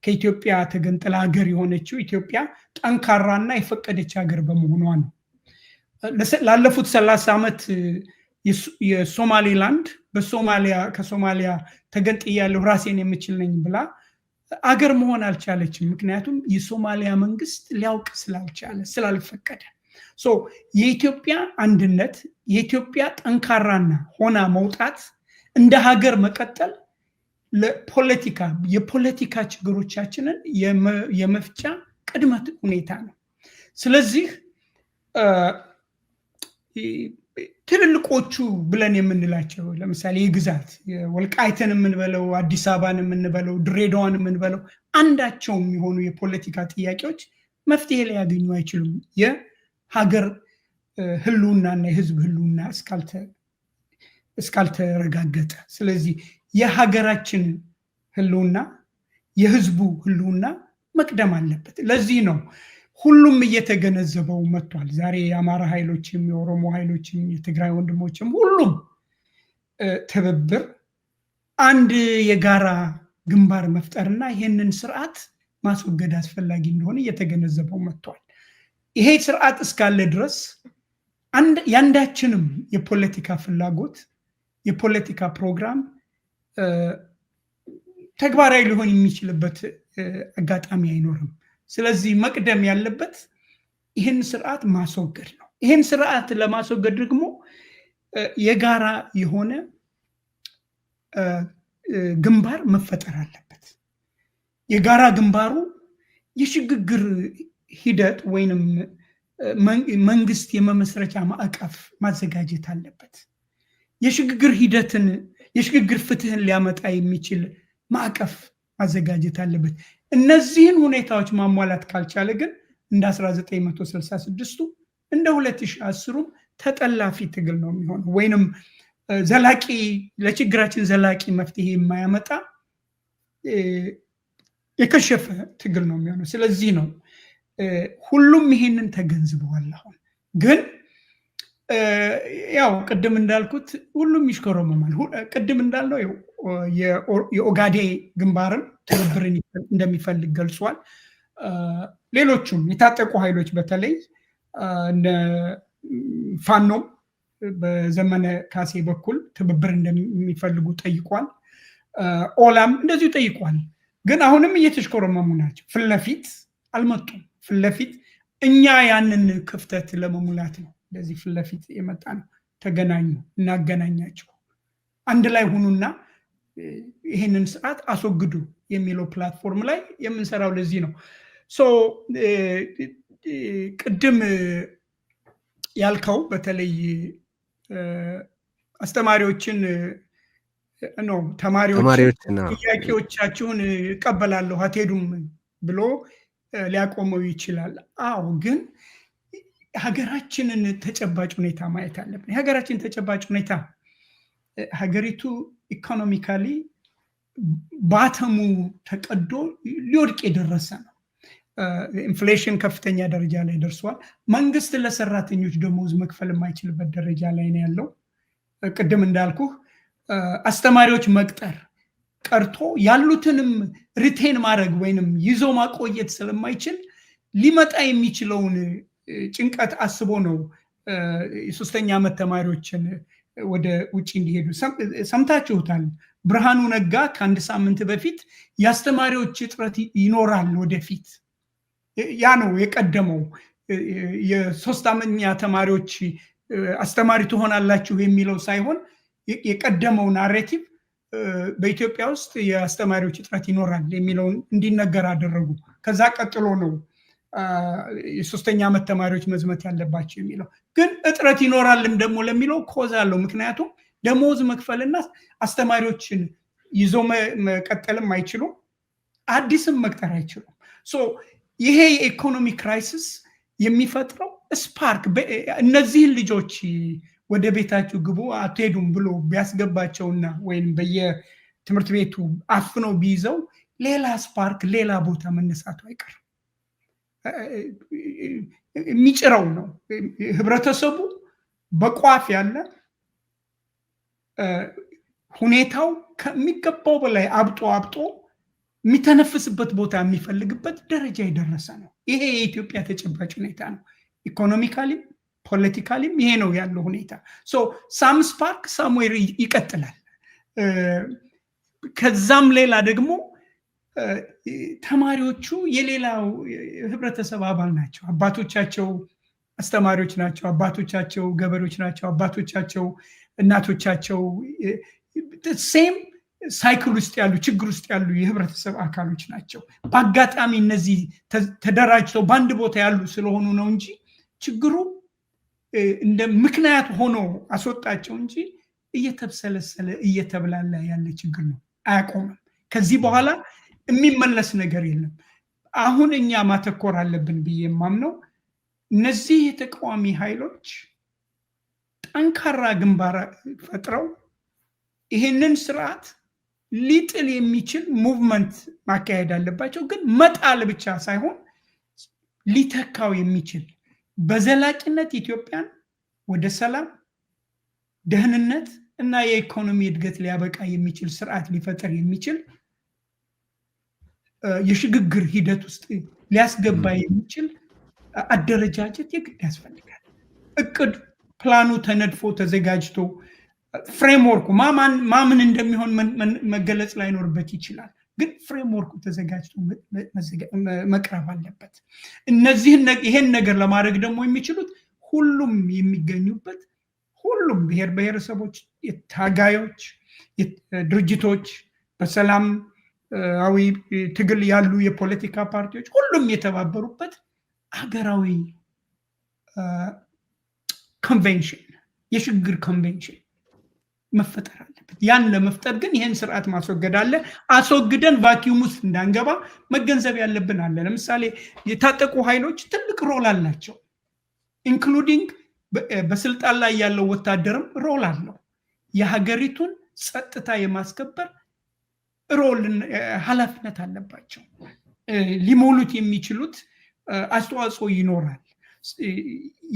Speaker 4: ከኢትዮጵያ ተገንጥላ ሀገር የሆነችው ኢትዮጵያ ጠንካራና የፈቀደች ሀገር በመሆኗ ነው። ላለፉት 30 ዓመት የሶማሌላንድ ከሶማሊያ ተገንጥያለሁ ራሴን የምችል ነኝ ብላ አገር መሆን አልቻለችም። ምክንያቱም የሶማሊያ መንግስት ሊያውቅ ስላልፈቀደ። የኢትዮጵያ አንድነት የኢትዮጵያ ጠንካራና ሆና መውጣት እንደ ሀገር መቀጠል የፖለቲካ ችግሮቻችንን የመፍቻ ቅድመ ሁኔታ ነው። ስለዚህ ትልልቆቹ ብለን የምንላቸው ለምሳሌ የግዛት ወልቃይትን የምንበለው አዲስ አበባን የምንበለው ድሬዳዋን የምንበለው አንዳቸው የሚሆኑ የፖለቲካ ጥያቄዎች መፍትሄ ሊያገኙ አይችሉም የሀገር ህልውናና የህዝብ ህልውና እስካልተረጋገጠ። ስለዚህ የሀገራችን ህልውና የህዝቡ ህልውና መቅደም አለበት። ለዚህ ነው ሁሉም እየተገነዘበው መጥቷል። ዛሬ የአማራ ኃይሎችም የኦሮሞ ኃይሎችም የትግራይ ወንድሞችም ሁሉም ትብብር አንድ የጋራ ግንባር መፍጠርና ይህንን ስርዓት ማስወገድ አስፈላጊ እንደሆነ እየተገነዘበው መጥቷል። ይሄ ስርዓት እስካለ ድረስ ያንዳችንም የፖለቲካ ፍላጎት የፖለቲካ ፕሮግራም ተግባራዊ ሊሆን የሚችልበት አጋጣሚ አይኖርም። ስለዚህ መቅደም ያለበት ይህን ስርዓት ማስወገድ ነው። ይህን ስርዓት ለማስወገድ ደግሞ የጋራ የሆነ ግንባር መፈጠር አለበት። የጋራ ግንባሩ የሽግግር ሂደት ወይንም መንግስት የመመስረቻ ማዕቀፍ ማዘጋጀት አለበት። የሽግግር ሂደትን የሽግግር ፍትህን ሊያመጣ የሚችል ማዕቀፍ ማዘጋጀት አለበት። እነዚህን ሁኔታዎች ማሟላት ካልቻለ ግን እንደ 1966ቱ እንደ 2010ሩ ተጠላፊ ትግል ነው የሚሆነው ወይንም ለችግራችን ዘላቂ መፍትሄ የማያመጣ የከሸፈ ትግል ነው የሚሆነው። ስለዚህ ነው ሁሉም ይሄንን ተገንዝበዋል። አሁን ግን ያው ቅድም እንዳልኩት ሁሉም ይሽከረመማል። ቅድም እንዳልነው የኦጋዴ ግንባርን ትብብርን እንደሚፈልግ ገልጿል። ሌሎቹም የታጠቁ ኃይሎች በተለይ ፋኖም በዘመነ ካሴ በኩል ትብብር እንደሚፈልጉ ጠይቋል። ኦላም እንደዚሁ ጠይቋል። ግን አሁንም እየተሽከረመሙ ናቸው። ፍለፊት አልመጡም። ፍለፊት እኛ ያንን ክፍተት ለመሙላት ነው እንደዚህ ፍለፊት የመጣ ነው። ተገናኙ፣ እናገናኛቸው፣ አንድ ላይ ሁኑና ይህንን ስርዓት አስወግዱ የሚለው ፕላትፎርም ላይ የምንሰራው ለዚህ ነው። ቅድም ያልከው በተለይ አስተማሪዎችን ነው ተማሪዎች ጥያቄዎቻችሁን እቀበላለሁ አትሄዱም ብሎ ሊያቆመው ይችላል። አዎ፣ ግን ሀገራችንን ተጨባጭ ሁኔታ ማየት አለብን። የሀገራችን ተጨባጭ ሁኔታ ሀገሪቱ ኢኮኖሚካሊ ባተሙ ተቀዶ ሊወድቅ የደረሰ ነው። ኢንፍሌሽን ከፍተኛ ደረጃ ላይ ደርሷል። መንግስት ለሰራተኞች ደሞዝ መክፈል የማይችልበት ደረጃ ላይ ነው ያለው። ቅድም እንዳልኩህ አስተማሪዎች መቅጠር ቀርቶ ያሉትንም ሪቴን ማድረግ ወይንም ይዞ ማቆየት ስለማይችል ሊመጣ የሚችለውን ጭንቀት አስቦ ነው የሶስተኛ ዓመት ተማሪዎችን ወደ ውጭ እንዲሄዱ ሰምታችሁታል። ብርሃኑ ነጋ ከአንድ ሳምንት በፊት የአስተማሪዎች እጥረት ይኖራል ወደፊት፣ ያ ነው የቀደመው። የሶስት ዓመኛ ተማሪዎች አስተማሪ ትሆናላችሁ የሚለው ሳይሆን የቀደመው ናሬቲቭ በኢትዮጵያ ውስጥ የአስተማሪዎች እጥረት ይኖራል የሚለውን እንዲነገር አደረጉ። ከዛ ቀጥሎ ነው የሶስተኛ ዓመት ተማሪዎች መዝመት ያለባቸው የሚለው። ግን እጥረት ይኖራልም ደግሞ ለሚለው ኮዝ አለው። ምክንያቱም ደሞዝ መክፈልና አስተማሪዎችን ይዞ መቀጠልም አይችሉም፣ አዲስም መቅጠር አይችሉም። ይሄ የኢኮኖሚ ክራይሲስ የሚፈጥረው ስፓርክ እነዚህን ልጆች ወደ ቤታችሁ ግቡ አትሄዱም ብሎ ቢያስገባቸውና ወይም በየትምህርት ቤቱ አፍኖ ቢይዘው ሌላ ስፓርክ ሌላ ቦታ መነሳቱ አይቀርም። የሚጭረው ነው። ህብረተሰቡ በቋፍ ያለ ሁኔታው ከሚገባው በላይ አብጦ የሚተነፍስበት ቦታ የሚፈልግበት ደረጃ የደረሰ ነው። ይሄ የኢትዮጵያ ተጨባጭ ሁኔታ ነው። ኢኮኖሚካሊም ፖለቲካሊም ይሄ ነው ያለው ሁኔታ። ሳም ስፓርክ ሳምዌር ይቀጥላል። ከዛም ሌላ ደግሞ ተማሪዎቹ የሌላው ህብረተሰብ አባል ናቸው። አባቶቻቸው አስተማሪዎች ናቸው፣ አባቶቻቸው ገበሬዎች ናቸው፣ አባቶቻቸው እናቶቻቸው ሴም ሳይክል ውስጥ ያሉ ችግር ውስጥ ያሉ የህብረተሰብ አካሎች ናቸው። በአጋጣሚ እነዚህ ተደራጅተው በአንድ ቦታ ያሉ ስለሆኑ ነው እንጂ ችግሩ እንደ ምክንያት ሆኖ አስወጣቸው እንጂ እየተብሰለሰለ እየተብላላ ያለ ችግር ነው። አያቆምም። ከዚህ በኋላ የሚመለስ ነገር የለም። አሁን እኛ ማተኮር አለብን ብዬ የማምነው እነዚህ የተቃዋሚ ኃይሎች ጠንካራ ግንባር ፈጥረው ይሄንን ስርዓት ሊጥል የሚችል ሙቭመንት ማካሄድ አለባቸው። ግን መጣል ብቻ ሳይሆን ሊተካው የሚችል በዘላቂነት ኢትዮጵያን ወደ ሰላም፣ ደህንነት እና የኢኮኖሚ እድገት ሊያበቃ የሚችል ስርዓት ሊፈጠር የሚችል የሽግግር ሂደት ውስጥ ሊያስገባ የሚችል አደረጃጀት የግድ ያስፈልጋል። እቅድ ፕላኑ ተነድፎ ተዘጋጅቶ ፍሬምወርኩ ማምን እንደሚሆን መገለጽ ላይኖርበት ይችላል። ግን ፍሬምወርኩ ተዘጋጅቶ መቅረብ አለበት። ይሄን ነገር ለማድረግ ደግሞ የሚችሉት ሁሉም የሚገኙበት ሁሉም ብሔር ብሔረሰቦች፣ ታጋዮች፣ ድርጅቶች፣ በሰላማዊ ትግል ያሉ የፖለቲካ ፓርቲዎች ሁሉም የተባበሩበት ሀገራዊ ኮንቬንሽን፣ የሽግግር ኮንቬንሽን መፈጠር አለበት። ያን ለመፍጠር ግን ይህን ስርዓት ማስወገድ አለ። አስወግደን ቫኪዩም ውስጥ እንዳንገባ መገንዘብ ያለብን አለ። ለምሳሌ የታጠቁ ኃይሎች ትልቅ ሮል አላቸው። ኢንክሉዲንግ በስልጣን ላይ ያለው ወታደርም ሮል አለው። የሀገሪቱን ጸጥታ የማስከበር ሮል ኃላፊነት አለባቸው። ሊሞሉት የሚችሉት አስተዋጽኦ ይኖራል።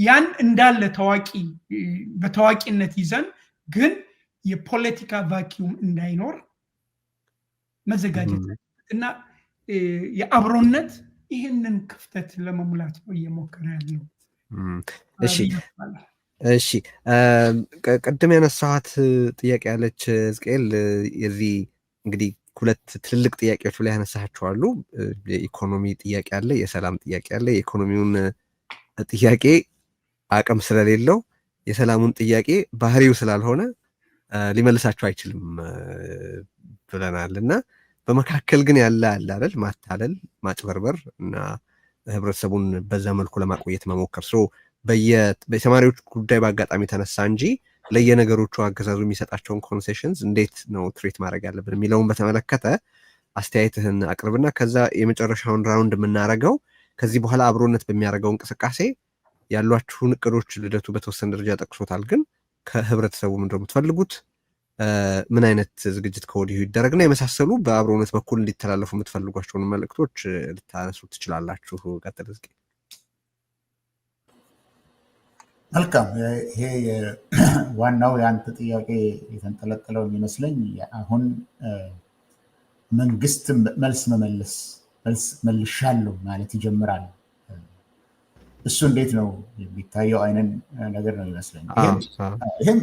Speaker 4: ያን እንዳለ በታዋቂነት ይዘን ግን የፖለቲካ ቫኪዩም እንዳይኖር መዘጋጀት እና የአብሮነት ይህንን ክፍተት ለመሙላት ነው እየሞከረ ያለው።
Speaker 2: እሺ ቅድም ያነሳኋት ጥያቄ ያለች ሕዝቅኤል፣ የዚህ እንግዲህ ሁለት ትልልቅ ጥያቄዎች ላይ ያነሳቸው አሉ። የኢኮኖሚ ጥያቄ አለ፣ የሰላም ጥያቄ አለ። የኢኮኖሚውን ጥያቄ አቅም ስለሌለው የሰላሙን ጥያቄ ባህሪው ስላልሆነ ሊመልሳቸው አይችልም ብለናል እና በመካከል ግን ያለ አለ አይደል፣ ማታለል፣ ማጭበርበር እና ህብረተሰቡን በዛ መልኩ ለማቆየት መሞከር። በተማሪዎች ጉዳይ በአጋጣሚ ተነሳ እንጂ ለየነገሮቹ አገዛዙ የሚሰጣቸውን ኮንሴሽንስ እንዴት ነው ትሪት ማድረግ ያለብን የሚለውን በተመለከተ አስተያየትህን አቅርብና ከዛ የመጨረሻውን ራውንድ የምናደርገው ከዚህ በኋላ አብሮነት በሚያደርገው እንቅስቃሴ ያሏችሁን እቅዶች ልደቱ በተወሰነ ደረጃ ጠቅሶታል። ግን ከህብረተሰቡ ምንድን ነው የምትፈልጉት? ምን አይነት ዝግጅት ከወዲሁ ይደረግና የመሳሰሉ በአብሮነት በኩል እንዲተላለፉ የምትፈልጓቸውን መልእክቶች ልታነሱ ትችላላችሁ። ቀጥል እስኪ።
Speaker 1: መልካም። ይሄ ዋናው የአንተ ጥያቄ የተንጠለጠለው የሚመስለኝ አሁን መንግስት መልስ መልሻለሁ ማለት ይጀምራል። እሱ እንዴት ነው የሚታየው አይነት ነገር ነው ይመስለኝ።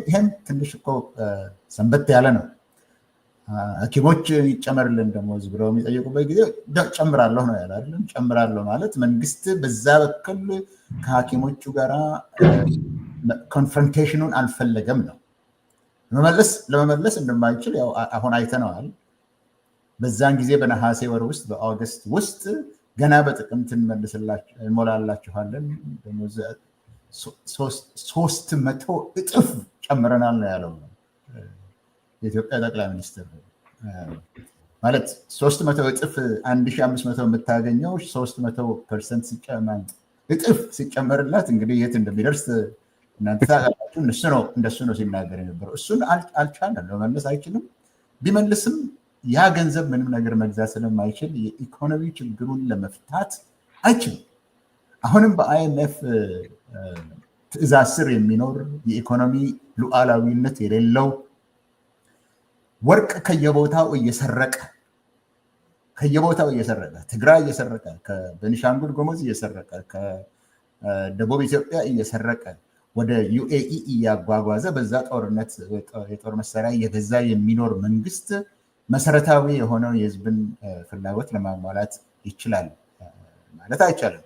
Speaker 1: ይህም ትንሽ እኮ ሰንበት ያለ ነው። ሐኪሞች ይጨመርልን ደሞዝ ብለው የሚጠየቁበት ጊዜ ጨምራለሁ ነው ያለ አይደለም። ጨምራለሁ ማለት መንግስት በዛ በኩል ከሐኪሞቹ ጋራ ኮንፍሮንቴሽኑን አልፈለገም ነው። ለመመለስ እንደማይችል ያው አሁን አይተነዋል። በዛን ጊዜ በነሐሴ ወር ውስጥ በኦገስት ውስጥ ገና በጥቅምት እንሞላላችኋለን 300 እጥፍ ጨምረናል ነው ያለው የኢትዮጵያ ጠቅላይ ሚኒስትር። ማለት 300 እጥፍ 1500 የምታገኘው 300% እጥፍ ሲጨመርላት እንግዲህ የት እንደሚደርስ እናንተ ታውቃላችሁ። እንደሱ ነው ሲናገር የነበረው። እሱን አልቻለም፣ ለመመለስ አይችልም። ቢመልስም ያ ገንዘብ ምንም ነገር መግዛት ስለማይችል የኢኮኖሚ ችግሩን ለመፍታት አይችልም። አሁንም በአይኤምኤፍ ትዕዛዝ ስር የሚኖር የኢኮኖሚ ሉዓላዊነት የሌለው ወርቅ ከየቦታው እየሰረቀ ትግራይ እየሰረቀ፣ ከቤኒሻንጉል ጉሙዝ እየሰረቀ፣ ከደቡብ ኢትዮጵያ እየሰረቀ ወደ ዩኤኢ እያጓጓዘ በዛ ጦርነት የጦር መሳሪያ እየገዛ የሚኖር መንግስት መሰረታዊ የሆነው የህዝብን ፍላጎት ለማሟላት ይችላል ማለት አይቻልም።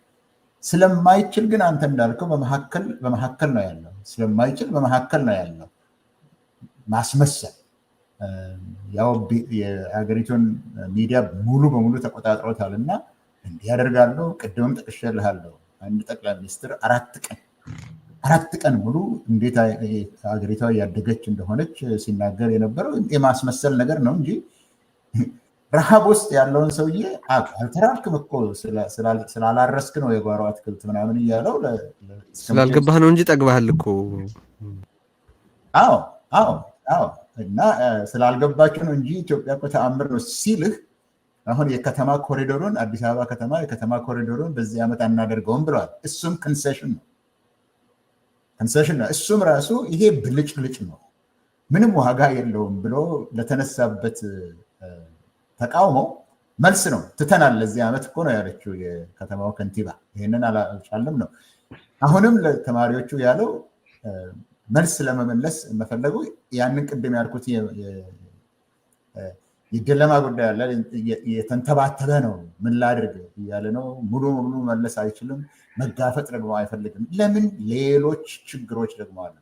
Speaker 1: ስለማይችል ግን አንተ እንዳልከው በመካከል ነው ያለው። ስለማይችል በመካከል ነው ያለው ማስመሰል። ያው የሀገሪቱን ሚዲያ ሙሉ በሙሉ ተቆጣጥሮታል እና እንዲህ ያደርጋሉ። ቅድምም ጠቅሼልሃለሁ። አንድ ጠቅላይ ሚኒስትር 4 ቀን ሙሉ እንዴት ሀገሪቷ ያደገች እንደሆነች ሲናገር የነበረው የማስመሰል ነገር ነው እንጂ ረሃብ ውስጥ ያለውን ሰውዬ አልተራብክም እኮ ስላላረስክ ነው የጓሮ አትክልት ምናምን እያለው
Speaker 2: ስላልገባህ ነው እንጂ ጠግባሃል እኮ።
Speaker 1: አዎ እና ስላልገባችሁ ነው እንጂ ኢትዮጵያ እኮ ተአምር ነው ሲልህ አሁን የከተማ ኮሪዶሩን አዲስ አበባ ከተማ የከተማ ኮሪዶሩን በዚህ ዓመት አናደርገውም ብለዋል። እሱም ኮንሴሽን ነው። እሱም ራሱ ይሄ ብልጭልጭ ነው ምንም ዋጋ የለውም ብሎ ለተነሳበት ተቃውሞ መልስ ነው። ትተናል ለዚህ ዓመት እኮ ነው ያለችው የከተማው ከንቲባ። ይህንን አልቻለም ነው። አሁንም ለተማሪዎቹ ያለው መልስ ለመመለስ መፈለጉ ያንን ቅድም ያልኩት የደለማ ጉዳይ አለ። የተንተባተበ ነው። ምን ላድርግ እያለ ነው። ሙሉ በሙሉ መለስ አይችልም። መጋፈጥ ደግሞ አይፈልግም። ለምን? ሌሎች ችግሮች ደግሞ አሉ።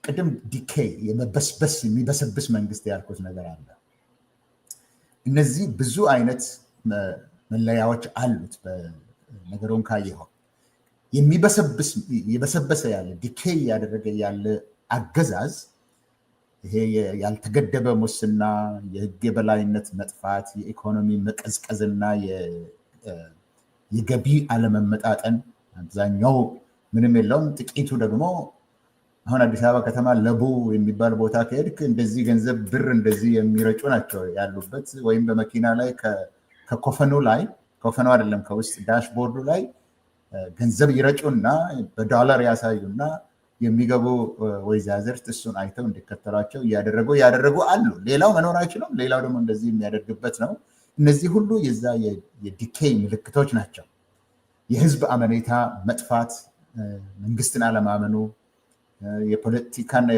Speaker 1: ቅድም ዲኬይ የመበስበስ የሚበሰብስ መንግስት ያልኩት ነገር አለ። እነዚህ ብዙ አይነት መለያዎች አሉት። ነገሩን ካየኸው የበሰበሰ ያለ ዲኬይ ያደረገ ያለ አገዛዝ ይሄ ያልተገደበ ሙስና፣ የህግ የበላይነት መጥፋት፣ የኢኮኖሚ መቀዝቀዝና የገቢ አለመመጣጠን፣ አብዛኛው ምንም የለውም፣ ጥቂቱ ደግሞ አሁን አዲስ አበባ ከተማ ለቡ የሚባል ቦታ ከሄድክ እንደዚህ ገንዘብ ብር እንደዚህ የሚረጩ ናቸው ያሉበት። ወይም በመኪና ላይ ከኮፈኑ አይደለም ከውስጥ ዳሽቦርዱ ላይ ገንዘብ ይረጩና በዶላር ያሳዩና የሚገቡ ወይዛዝርት እሱን አይተው እንዲከተሏቸው እያደረጉ አሉ። ሌላው መኖር አይችልም። ሌላው ደግሞ እንደዚህ የሚያደርግበት ነው። እነዚህ ሁሉ የዛ የዲኬይ ምልክቶች ናቸው። የህዝብ አመኔታ መጥፋት፣ መንግስትን አለማመኑ፣ የፖለቲካና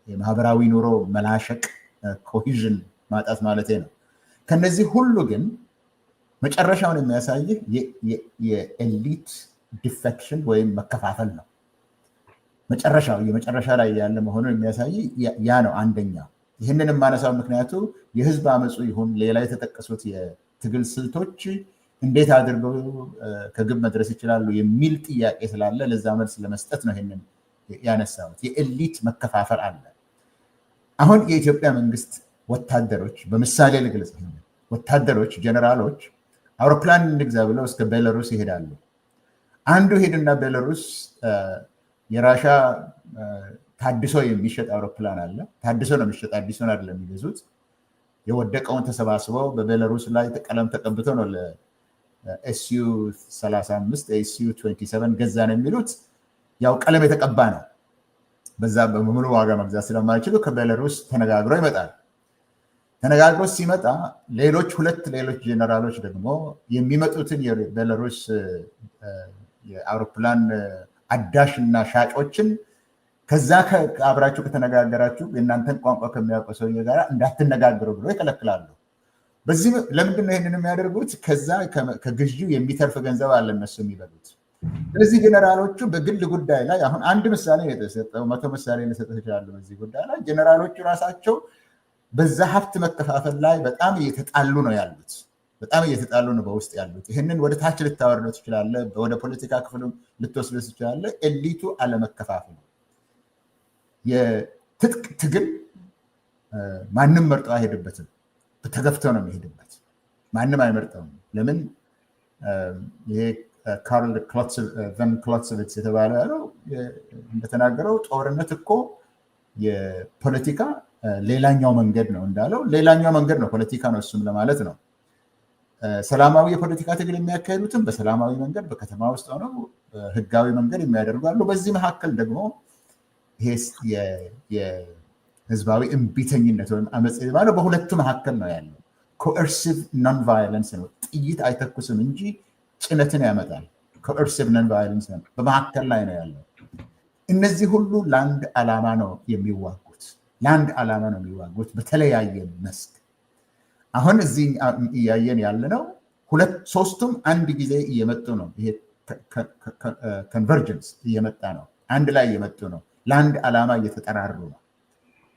Speaker 1: የማህበራዊ ኑሮ መላሸቅ፣ ኮሂዥን ማጣት ማለት ነው። ከነዚህ ሁሉ ግን መጨረሻውን የሚያሳይህ የኤሊት ዲፌክሽን ወይም መከፋፈል ነው። የመጨረሻ ላይ ያለ መሆኑን የሚያሳይ ያ ነው አንደኛው። ይህንን የማነሳው ምክንያቱ የህዝብ አመፁ ይሁን ሌላ የተጠቀሱት የትግል ስልቶች እንዴት አድርገው ከግብ መድረስ ይችላሉ የሚል ጥያቄ ስላለ ለዛ መልስ ለመስጠት ነው ይህንን ያነሳሁት። የኤሊት መከፋፈል አለ። አሁን የኢትዮጵያ መንግስት ወታደሮች በምሳሌ ልግለጽ። ወታደሮች ጀነራሎች አውሮፕላን እንግዛ ብለው እስከ ቤላሩስ ይሄዳሉ። አንዱ ሄድና ቤላሩስ የራሻ ታድሶ የሚሸጥ አውሮፕላን አለ። ታድሶ ነው የሚሸጥ፣ አዲሱን አይደለም የሚገዙት። የወደቀውን ተሰባስበው በቤላሩስ ላይ ቀለም ተቀብቶ ነው ለኤስዩ 35 ኤስዩ 27 ገዛ ነው የሚሉት። ያው ቀለም የተቀባ ነው። በዛ በሙሉ ዋጋ መግዛት ስለማይችሉ ከቤላሩስ ተነጋግሮ ይመጣል። ተነጋግሮ ሲመጣ ሁለት ሌሎች ጄኔራሎች ደግሞ የሚመጡትን የቤላሩስ የአውሮፕላን አዳሽ እና ሻጮችን ከዛ አብራችሁ ከተነጋገራችሁ የእናንተን ቋንቋ ከሚያውቀው ሰውዬ ጋር እንዳትነጋገሩ ብሎ ይከለክላሉ። በዚህ ለምንድን ነው ይህንን የሚያደርጉት? ከዛ ከግዢው የሚተርፍ ገንዘብ አለ እነሱ የሚበሉት። ስለዚህ ጀነራሎቹ በግል ጉዳይ ላይ አሁን አንድ ምሳሌ የተሰጠው 100 ምሳሌ ልሰጥህ እችላለሁ። በዚህ ጉዳይ ላይ ጀነራሎቹ ራሳቸው በዛ ሀብት መከፋፈል ላይ በጣም እየተጣሉ ነው ያሉት። በጣም እየተጣሉ ነው በውስጥ ያሉት። ይህንን ወደ ታች ልታወርደው ትችላለህ፣ ወደ ፖለቲካ ክፍሉ ልትወስደው ትችላለህ። ኤሊቱ አለመከፋፈል። የትጥቅ ትግል ማንም መርጦ አይሄድበትም፣ ተገፍተው ነው የሚሄድበት። ማንም አይመርጠውም። ለምን? ይሄ ካርል ቨን ክሎትሰቪትስ የተባለ ያለው እንደተናገረው ጦርነት እኮ የፖለቲካ ሌላኛው መንገድ ነው እንዳለው፣ ሌላኛው መንገድ ነው ፖለቲካ ነው እሱም ለማለት ነው። ሰላማዊ የፖለቲካ ትግል የሚያካሄዱትም በሰላማዊ መንገድ በከተማ ውስጥ ሆነው ህጋዊ መንገድ የሚያደርጉ አሉ። በዚህ መካከል ደግሞ ይሄ የህዝባዊ እምቢተኝነት ወይም አመፅ ባለው በሁለቱ መካከል ነው ያለው። ኮኤርሲቭ ነን ቫይለንስ ነው። ጥይት አይተኩስም እንጂ ጭነትን ያመጣል። ኮኤርሲቭ ነን ቫይለንስ ነው፣ በመካከል ላይ ነው ያለው። እነዚህ ሁሉ ለአንድ ዓላማ ነው የሚዋጉት በተለያየ መስክ። አሁን እዚህ እያየን ያለነው ሶስቱም አንድ ጊዜ እየመጡ ነው። ይሄ ኮንቨርጀንስ እየመጣ ነው። አንድ ላይ እየመጡ ነው። ለአንድ ዓላማ እየተጠራሩ ነው።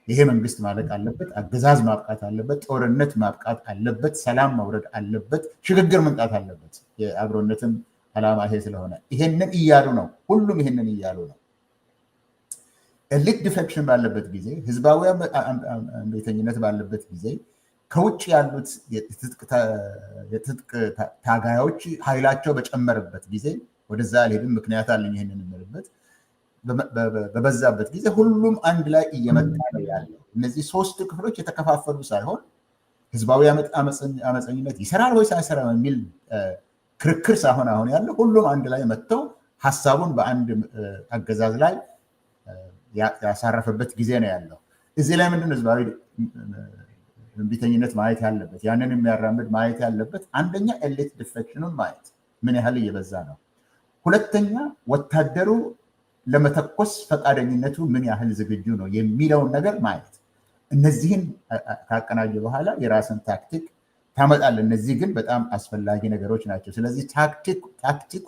Speaker 1: ይሄ መንግስት ማለቅ አለበት፣ አገዛዝ ማብቃት አለበት፣ ጦርነት ማብቃት አለበት፣ ሰላም መውረድ አለበት፣ ሽግግር መምጣት አለበት። የአብሮነትም ዓላማ ይሄ ስለሆነ ይሄንን እያሉ ነው። ሁሉም ይሄንን እያሉ ነው። ኤሊት ዲፌክሽን ባለበት ጊዜ፣ ህዝባዊ ቤተኝነት ባለበት ጊዜ ከውጭ ያሉት የትጥቅ ታጋዮች ኃይላቸው በጨመረበት ጊዜ ወደዛ አልሄድም፣ ምክንያት አለኝ ይሄንን የምልበት በበዛበት ጊዜ ሁሉም አንድ ላይ እየመጣ ነው ያለው። እነዚህ ሶስቱ ክፍሎች የተከፋፈሉ ሳይሆን ህዝባዊ አመፀኝነት ይሰራል ወይስ አይሰራም የሚል ክርክር ሳይሆን አሁን ያለው ሁሉም አንድ ላይ መጥተው ሀሳቡን በአንድ አገዛዝ ላይ ያሳረፈበት ጊዜ ነው ያለው። እዚህ ላይ ምንድን ነው ህዝባዊ እምቢተኝነት ማየት ያለበት፣ ያንን የሚያራምድ ማየት ያለበት፣ አንደኛ ኤሊት ዲፌክሽኑን ማየት ምን ያህል እየበዛ ነው። ሁለተኛ ወታደሩ ለመተኮስ ፈቃደኝነቱ ምን ያህል ዝግጁ ነው የሚለውን ነገር ማየት። እነዚህን ካቀናጀ በኋላ የራስን ታክቲክ ታመጣለህ። እነዚህ ግን በጣም አስፈላጊ ነገሮች ናቸው። ስለዚህ ታክቲኩ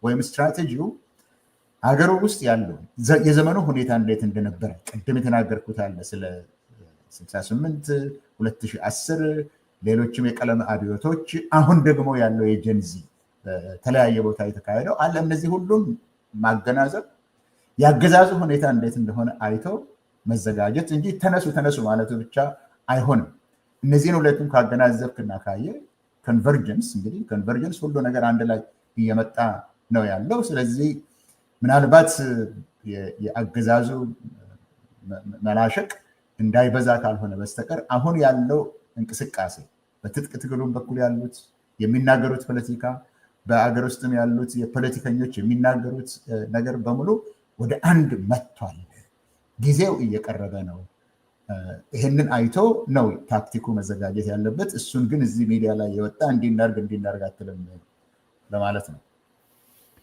Speaker 1: ወይም ስትራቴጂው ሀገሩ ውስጥ ያለው የዘመኑ ሁኔታ እንዴት እንደነበረ ቅድም የተናገርኩት አለ ስለ 68 2010 ሌሎችም የቀለም አብዮቶች፣ አሁን ደግሞ ያለው የጀንዚ በተለያየ ቦታ የተካሄደው አለ። እነዚህ ሁሉም ማገናዘብ ያገዛዙ ሁኔታ እንዴት እንደሆነ አይቶ መዘጋጀት እንጂ ተነሱ ማለቱ ብቻ አይሆንም። እነዚህን ሁለቱም ካገናዘብክና ካየ ኮንቨርጀንስ ሁሉ ነገር አንድ ላይ እየመጣ ነው ያለው። ስለዚህ ምናልባት የአገዛዙ መላሸቅ እንዳይበዛ ካልሆነ በስተቀር አሁን ያለው እንቅስቃሴ በትጥቅ ትግሉም በኩል ያሉት የሚናገሩት ፖለቲካ፣ በአገር ውስጥም ያሉት የፖለቲከኞች የሚናገሩት ነገር በሙሉ ወደ አንድ መጥቷል። ጊዜው እየቀረበ ነው። ይህንን አይቶ ነው ታክቲኩ መዘጋጀት ያለበት። እሱን ግን እዚህ ሚዲያ ላይ የወጣ እንዲናርግ አትልም ለማለት ነው።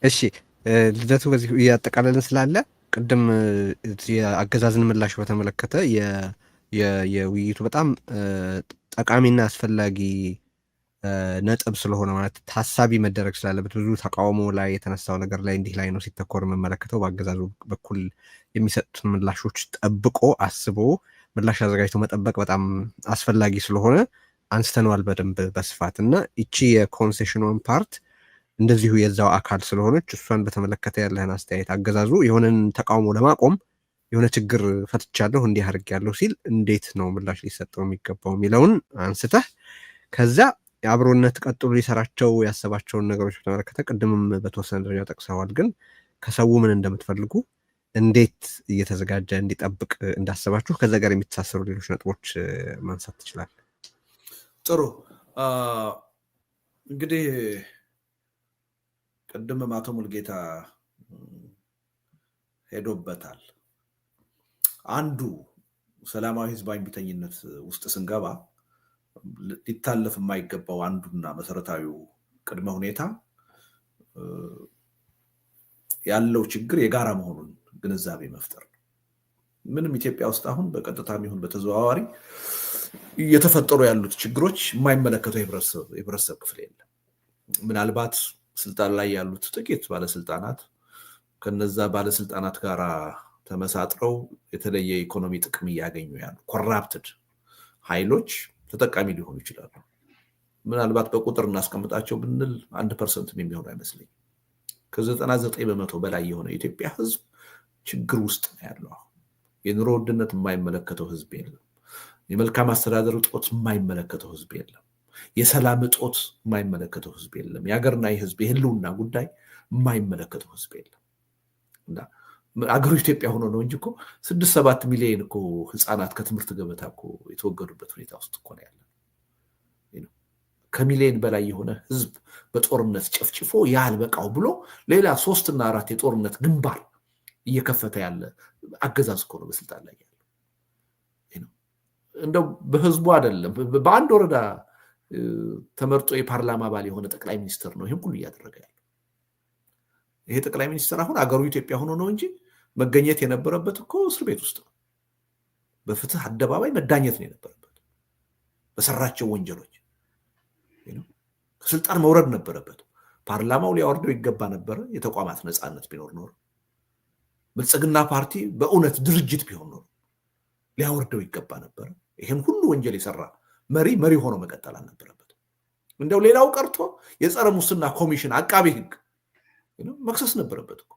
Speaker 2: እሺ ልደቱ፣ በዚህ እያጠቃለልን ስላለ ቅድም የአገዛዝን ምላሽ በተመለከተ የውይይቱ በጣም ጠቃሚና አስፈላጊ ነጥብ ስለሆነ ማለት ታሳቢ መደረግ ስላለበት ብዙ ተቃውሞ ላይ የተነሳው ነገር ላይ እንዲህ ላይ ነው ሲተኮር የምመለከተው። በአገዛዙ በኩል የሚሰጡትን ምላሾች ጠብቆ አስቦ ምላሽ አዘጋጅቶ መጠበቅ በጣም አስፈላጊ ስለሆነ አንስተነዋል በደንብ በስፋት እና ይቺ የኮንሴሽኗን ፓርት እንደዚሁ የዛው አካል ስለሆነች እሷን በተመለከተ ያለህን አስተያየት፣ አገዛዙ የሆነን ተቃውሞ ለማቆም የሆነ ችግር ፈትቻለሁ እንዲህ አድርጌያለሁ ሲል እንዴት ነው ምላሽ ሊሰጠው የሚገባው የሚለውን አንስተህ ከዛ የአብሮነት ቀጥሎ ሊሰራቸው ያሰባቸውን ነገሮች በተመለከተ ቅድምም በተወሰነ ደረጃ ጠቅሰዋል። ግን ከሰው ምን እንደምትፈልጉ እንዴት እየተዘጋጀ እንዲጠብቅ እንዳሰባችሁ ከዛ ጋር የሚተሳሰሩ ሌሎች ነጥቦች ማንሳት ትችላለህ።
Speaker 3: ጥሩ። እንግዲህ ቅድምም አቶ ሙልጌታ ሄዶበታል። አንዱ ሰላማዊ ህዝባዊ እምቢተኝነት ውስጥ ስንገባ ሊታለፍ የማይገባው አንዱና መሰረታዊው ቅድመ ሁኔታ ያለው ችግር የጋራ መሆኑን ግንዛቤ መፍጠር ነው። ምንም ኢትዮጵያ ውስጥ አሁን በቀጥታም ይሁን በተዘዋዋሪ እየተፈጠሩ ያሉት ችግሮች የማይመለከተው የህብረተሰብ ክፍል የለም። ምናልባት ስልጣን ላይ ያሉት ጥቂት ባለስልጣናት ከነዛ ባለስልጣናት ጋር ተመሳጥረው የተለየ ኢኮኖሚ ጥቅም እያገኙ ያሉ ኮራፕትድ ኃይሎች ተጠቃሚ ሊሆኑ ይችላሉ። ምናልባት በቁጥር እናስቀምጣቸው ብንል 1% የሚሆኑ አይመስለኝም። ከ99% በላይ የሆነ የኢትዮጵያ ህዝብ ችግር ውስጥ ነው ያለው። የኑሮ ውድነት የማይመለከተው ህዝብ የለም። የመልካም አስተዳደር እጦት የማይመለከተው ህዝብ የለም። የሰላም እጦት የማይመለከተው ህዝብ የለም። የሀገርና የህዝብ የህልውና ጉዳይ የማይመለከተው ህዝብ የለም። እና አገሩ ኢትዮጵያ ሆኖ ነው እንጂ እኮ 6-7 ሚሊዮን እኮ ህፃናት ከትምህርት ገበታ እኮ የተወገዱበት ሁኔታ ውስጥ እኮ ነው ያለ። ከሚሊዮን በላይ የሆነ ህዝብ በጦርነት ጨፍጭፎ ያልበቃው ብሎ ሌላ 3 እና 4 የጦርነት ግንባር እየከፈተ ያለ አገዛዝ እኮ ነው በስልጣን ላይ ያለው። እንደው በህዝቡ አይደለም በአንድ ወረዳ ተመርጦ የፓርላማ አባል የሆነ ጠቅላይ ሚኒስትር ነው ይሄን ሁሉ እያደረገ ያለው። ይሄ ጠቅላይ ሚኒስትር አሁን አገሩ ኢትዮጵያ ሆኖ ነው እንጂ መገኘት የነበረበት እኮ እስር ቤት ውስጥ ነው። በፍትህ አደባባይ መዳኘት ነው የነበረበት በሰራቸው ወንጀሎች። ከስልጣን መውረድ ነበረበት። ፓርላማው ሊያወርደው ይገባ ነበረ። የተቋማት ነፃነት ቢኖር ኖሮ ብልጽግና ፓርቲ በእውነት ድርጅት ቢሆን ኖሮ ሊያወርደው ይገባ ነበረ። ይህን ሁሉ ወንጀል የሰራ መሪ ሆኖ መቀጠል አልነበረበት። እንደው ሌላው ቀርቶ የጸረ ሙስና ኮሚሽን አቃቤ ሕግ መክሰስ ነበረበት እኮ።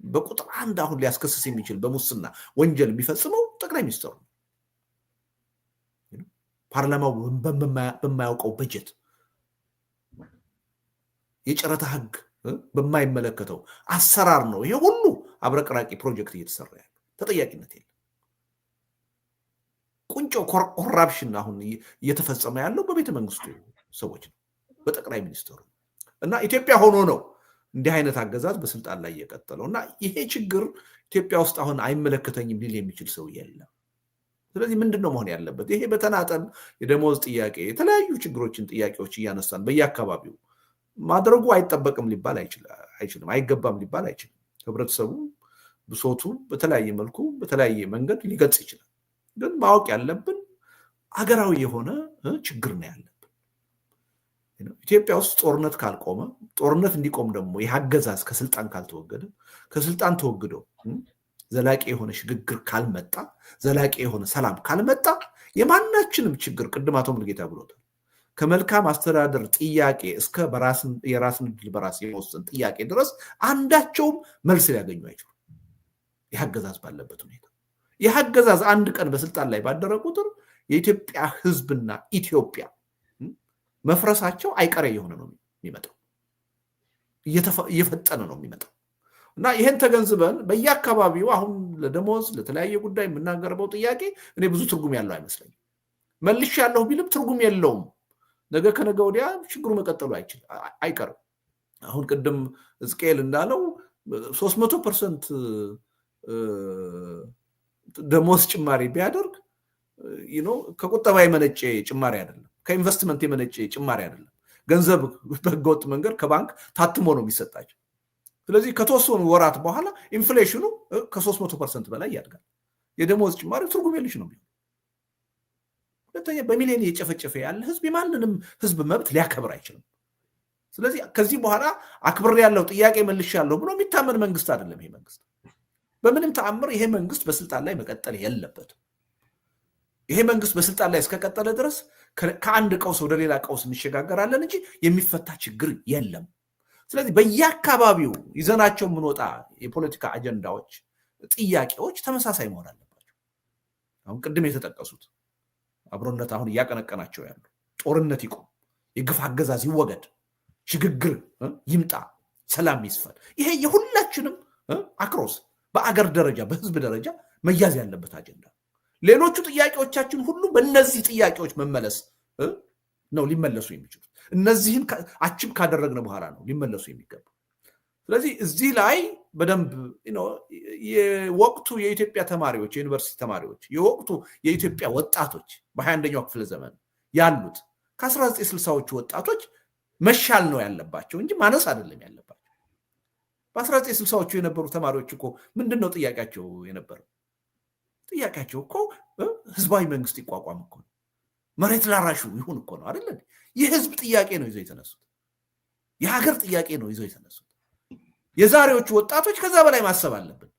Speaker 3: በቁጥር 1 አሁን ሊያስከስስ የሚችል በሙስና ወንጀል የሚፈጽመው ጠቅላይ ሚኒስትሩ ነው። ፓርላማው በማያውቀው በጀት የጨረታ ሕግ በማይመለከተው አሰራር ነው ይሄ ሁሉ አብረቅራቂ ፕሮጀክት እየተሰራ ያለው። ተጠያቂነት የለም። ቁንጮ ኮራፕሽን አሁን እየተፈጸመ ያለው በቤተ መንግስቱ ሰዎች ነው፣ በጠቅላይ ሚኒስትሩ እና ኢትዮጵያ ሆኖ ነው እንዲህ አይነት አገዛዝ በስልጣን ላይ እየቀጠለው እና ይሄ ችግር ኢትዮጵያ ውስጥ አሁን አይመለከተኝም ሊል የሚችል ሰው የለም። ስለዚህ ምንድነው መሆን ያለበት? ይሄ በተናጠል የደሞዝ ጥያቄ፣ የተለያዩ ጥያቄዎች እያነሳን በየአካባቢው ማድረጉ አይጠበቅም ሊባል አይችልም፣ አይገባም ሊባል አይችልም። ህብረተሰቡ ብሶቱ በተለያየ መልኩ በተለያየ መንገድ ሊገልጽ ይችላል። ግን ማወቅ ያለብን አገራዊ የሆነ ችግር ነው ያለብን። ኢትዮጵያ ውስጥ ጦርነት ካልቆመ፣ ጦርነት እንዲቆም ደግሞ ይህ አገዛዝ ከስልጣን ካልተወገደ፣ ከስልጣን ተወግዶ ዘላቂ የሆነ ሽግግር ካልመጣ፣ ዘላቂ የሆነ ሰላም ካልመጣ የማናችንም ችግር ቅድም አቶ ሙሉጌታ ብሎታል፣ ከመልካም አስተዳደር ጥያቄ እስከ የራስን ዕድል በራስ የመወሰን ጥያቄ ድረስ አንዳቸውም መልስ ሊያገኙ አይችሉም። ይህ አገዛዝ ባለበት ሁኔታ ይህ አገዛዝ አንድ ቀን በስልጣን ላይ ባደረ ቁጥር የኢትዮጵያ ህዝብና ኢትዮጵያ መፍረሳቸው አይቀሬ የሆነ ነው የሚመጣው፣ እየፈጠነ ነው የሚመጣው እና ይሄን ተገንዝበን በየአካባቢው አሁን ለደሞዝ ለተለያየ ጉዳይ የምናቀርበው ጥያቄ እኔ ብዙ ትርጉም ያለው አይመስለኝም። መልሻለሁ ቢልም ትርጉም የለውም። ነገ ከነገ ወዲያ ችግሩ መቀጠሉ አይቀርም። አሁን ቅድም ሕዝቅኤል እንዳለው 300% ደሞዝ ጭማሪ ቢያደርግ ከቁጠባ የመነጨ ጭማሪ አይደለም፣ ከኢንቨስትመንት የመነጨ ጭማሪ አይደለም። ገንዘብ በህገወጥ መንገድ ከባንክ ታትሞ ነው የሚሰጣቸው። ስለዚህ ከተወሰኑ ወራት በኋላ ኢንፍሌሽኑ ከ300% በላይ ያድጋል። የደሞዝ ጭማሪ ትርጉም የለሽ ነው። ሁለተኛ በሚሊዮን እየጨፈጨፈ ያለ ህዝብ የማንንም ህዝብ መብት ሊያከብር አይችልም። ስለዚህ ከዚህ በኋላ አክብር ያለው ጥያቄ መልሽ ያለው ብሎ የሚታመን መንግስት አይደለም ይሄ መንግስት። በምንም ተአምር ይሄ መንግስት በስልጣን ላይ መቀጠል የለበትም። ይሄ መንግስት በስልጣን ላይ እስከቀጠለ ድረስ ከአንድ ቀውስ ወደ ሌላ ቀውስ እንሸጋገራለን እንጂ የሚፈታ ችግር የለም። ስለዚህ በየአካባቢው ይዘናቸው የምንወጣ የፖለቲካ አጀንዳዎች፣ ጥያቄዎች ተመሳሳይ መሆን አለባቸው። አሁን ቅድም የተጠቀሱት አብሮነት አሁን እያቀነቀናቸው ያሉ ጦርነት ይቆም፣ የግፍ አገዛዝ ይወገድ፣ ሽግግር ይምጣ፣ ሰላም ይስፈን። ይሄ የሁላችንም አክሮስ በአገር ደረጃ በህዝብ ደረጃ መያዝ ያለበት አጀንዳ። ሌሎቹ ጥያቄዎቻችን ሁሉ በእነዚህ ጥያቄዎች መመለስ ነው ሊመለሱ የሚችሉት። እነዚህን አችም ካደረግን በኋላ ነው ሊመለሱ የሚገባ። ስለዚህ እዚህ ላይ በደንብ የወቅቱ የኢትዮጵያ ተማሪዎች፣ የዩኒቨርሲቲ ተማሪዎች፣ የወቅቱ የኢትዮጵያ ወጣቶች በ21ኛው ክፍለ ዘመን ያሉት ከ1960ዎቹ ወጣቶች መሻል ነው ያለባቸው እንጂ ማነስ አይደለም ያለባቸው። በ1960ዎቹ የነበሩ ተማሪዎች እኮ ምንድን ነው ጥያቄያቸው የነበረው? ጥያቄያቸው እኮ ህዝባዊ መንግስት ይቋቋም እኮ ነው፣ መሬት ላራሹ ይሁን እኮ ነው አይደለ? የህዝብ ጥያቄ ነው ይዘው የተነሱት፣ የሀገር ጥያቄ ነው ይዘው የተነሱት። የዛሬዎቹ ወጣቶች ከዛ በላይ ማሰብ አለብን፣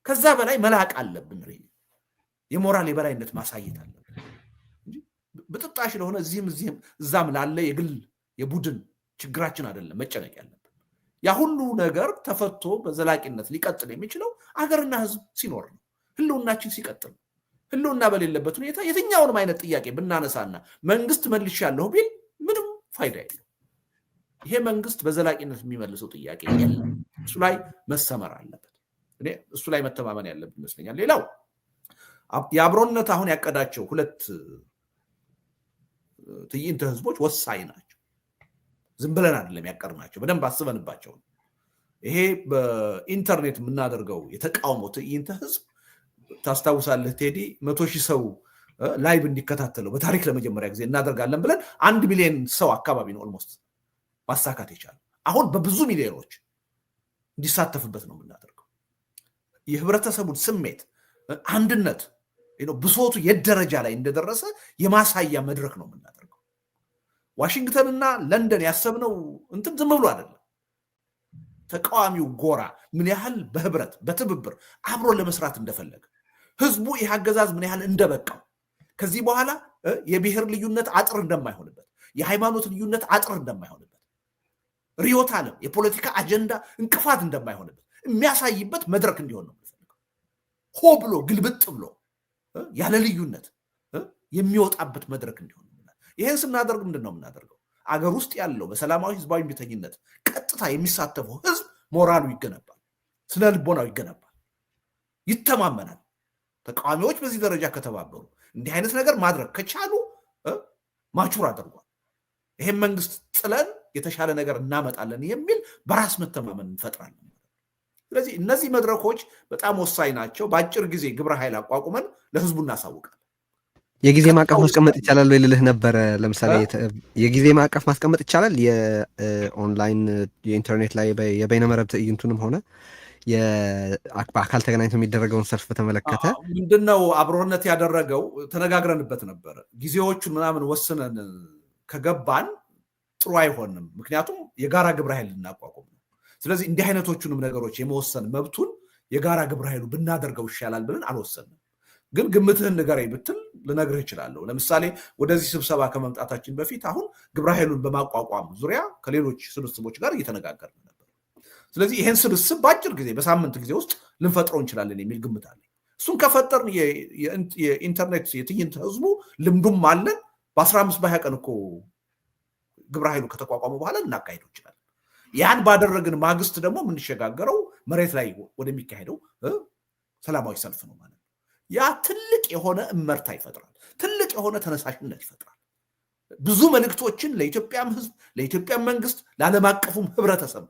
Speaker 3: ከዛ በላይ መላቅ አለብን። የሞራል የበላይነት ማሳየት አለብን። ብጥጣሽ ለሆነ እዚህም እዛም ላለ የግል የቡድን ችግራችን አይደለም መጨነቅ ያለብን። ያ ሁሉ ነገር ተፈቶ በዘላቂነት ሊቀጥል የሚችለው አገርና ህዝብ ሲኖር ነው፣ ህልውናችን ሲቀጥል። ህልውና በሌለበት ሁኔታ የትኛውንም አይነት ጥያቄ ብናነሳና መንግስት መልሻለሁ ቢል ምንም ፋይዳ የለም። ይሄ መንግስት በዘላቂነት የሚመልሰው ጥያቄ የለም። እሱ ላይ መሰመር አለበት። እኔ እሱ ላይ መተማመን ያለብን ይመስለኛል። ሌላው የአብሮነት አሁን ያቀዳቸው 2 ትዕይንተ ህዝቦች ወሳኝ ናቸው። ዝም ብለን አይደለም ያቀድናቸው፣ በደንብ አስበንባቸው። ይሄ በኢንተርኔት የምናደርገው የተቃውሞ ትዕይንተ ህዝብ ታስታውሳለህ ቴዲ፣ 100,000 ሰው ላይቭ እንዲከታተለው በታሪክ ለመጀመሪያ ጊዜ እናደርጋለን ብለን 1 ሚሊዮን ሰው አካባቢ ነው ኦልሞስት ማሳካት የቻለ። አሁን በብዙ ሚሊዮኖች እንዲሳተፍበት ነው የምናደርገው። የህብረተሰቡን ስሜት፣ አንድነት፣ ብሶቱ የት ደረጃ ላይ እንደደረሰ የማሳያ መድረክ ነው የምናደርገው። ዋሽንግተንና ለንደን ያሰብነው እንትን ዝም ብሎ አይደለም። ተቃዋሚው ጎራ ምን ያህል በህብረት በትብብር አብሮ ለመስራት እንደፈለገ ህዝቡ ይህ አገዛዝ ምን ያህል እንደበቃው ከዚህ በኋላ የብሔር ልዩነት አጥር እንደማይሆንበት የሃይማኖት ልዩነት አጥር እንደማይሆንበት ሪዮት ዓለም የፖለቲካ አጀንዳ እንቅፋት እንደማይሆንበት የሚያሳይበት መድረክ እንዲሆን ነው የምፈልገው። ሆ ብሎ ግልብጥ ብሎ ያለ ልዩነት የሚወጣበት መድረክ እንዲሆን ነው። ይሄን ስናደርግ ምንድነው የምናደርገው? አገር ውስጥ ያለው በሰላማዊ ህዝባዊ እምቢተኝነት ቀጥታ የሚሳተፈው ህዝብ ሞራሉ ይገነባል፣ ስነ ልቦናው ይገነባል፣ ይተማመናል። ተቃዋሚዎች በዚህ ደረጃ ከተባበሩ እንዲህ አይነት ነገር ማድረግ ከቻሉ ማቹር አድርጓል። ይሄን መንግስት ጥለን የተሻለ ነገር እናመጣለን የሚል በራስ መተማመን እንፈጥራለን። ስለዚህ እነዚህ መድረኮች በጣም ወሳኝ ናቸው። በአጭር ጊዜ ግብረ ኃይል አቋቁመን ለህዝቡ እናሳውቃለን።
Speaker 2: የጊዜ ማዕቀፍ ማስቀመጥ ይቻላል ወይ ልልህ ነበረ። ለምሳሌ የጊዜ ማዕቀፍ ማስቀመጥ ይቻላል። የኦንላይን የኢንተርኔት ላይ የበይነመረብ ትዕይንቱንም ሆነ በአካል ተገናኝቶ የሚደረገውን ሰልፍ በተመለከተ
Speaker 3: ምንድነው አብሮነት ያደረገው? ተነጋግረንበት ነበረ። ጊዜዎቹን ምናምን ወስነን ከገባን ጥሩ አይሆንም። ምክንያቱም የጋራ ግብረ ኃይል ልናቋቁም ነው። ስለዚህ እንዲህ አይነቶቹንም ነገሮች የመወሰን መብቱን የጋራ ግብረ ኃይሉ ብናደርገው ይሻላል ብለን አልወሰንም። ግን ግምትህን ንገረኝ ብትል ልነግርህ እችላለሁ። ለምሳሌ ወደዚህ ስብሰባ ከመምጣታችን በፊት አሁን ግብረ ኃይሉን በማቋቋም ዙሪያ ከሌሎች ስብስቦች ጋር እየተነጋገርን ነበር። ስለዚህ ይሄን ስብስብ በአጭር ጊዜ በሳምንት ጊዜ ውስጥ ልንፈጥረው እንችላለን የሚል ግምት አለ። እሱን ከፈጠርን የኢንተርኔት የትዕይንተ ህዝቡ ልምዱም አለን። በ15 በ20 ቀን እኮ ግብረ ኃይሉ ከተቋቋመ በኋላ ልናካሄደው እንችላለን። ያን ባደረግን ማግስት ደግሞ የምንሸጋገረው መሬት ላይ ወደሚካሄደው ሰላማዊ ሰልፍ ነው ማለት ነው። ያ ትልቅ የሆነ እመርታ ይፈጥራል። ትልቅ የሆነ ተነሳሽነት ይፈጥራል። ብዙ መልእክቶችን ለኢትዮጵያም ህዝብ፣ ለኢትዮጵያም መንግስት፣ ለዓለም አቀፉም ህብረተሰብ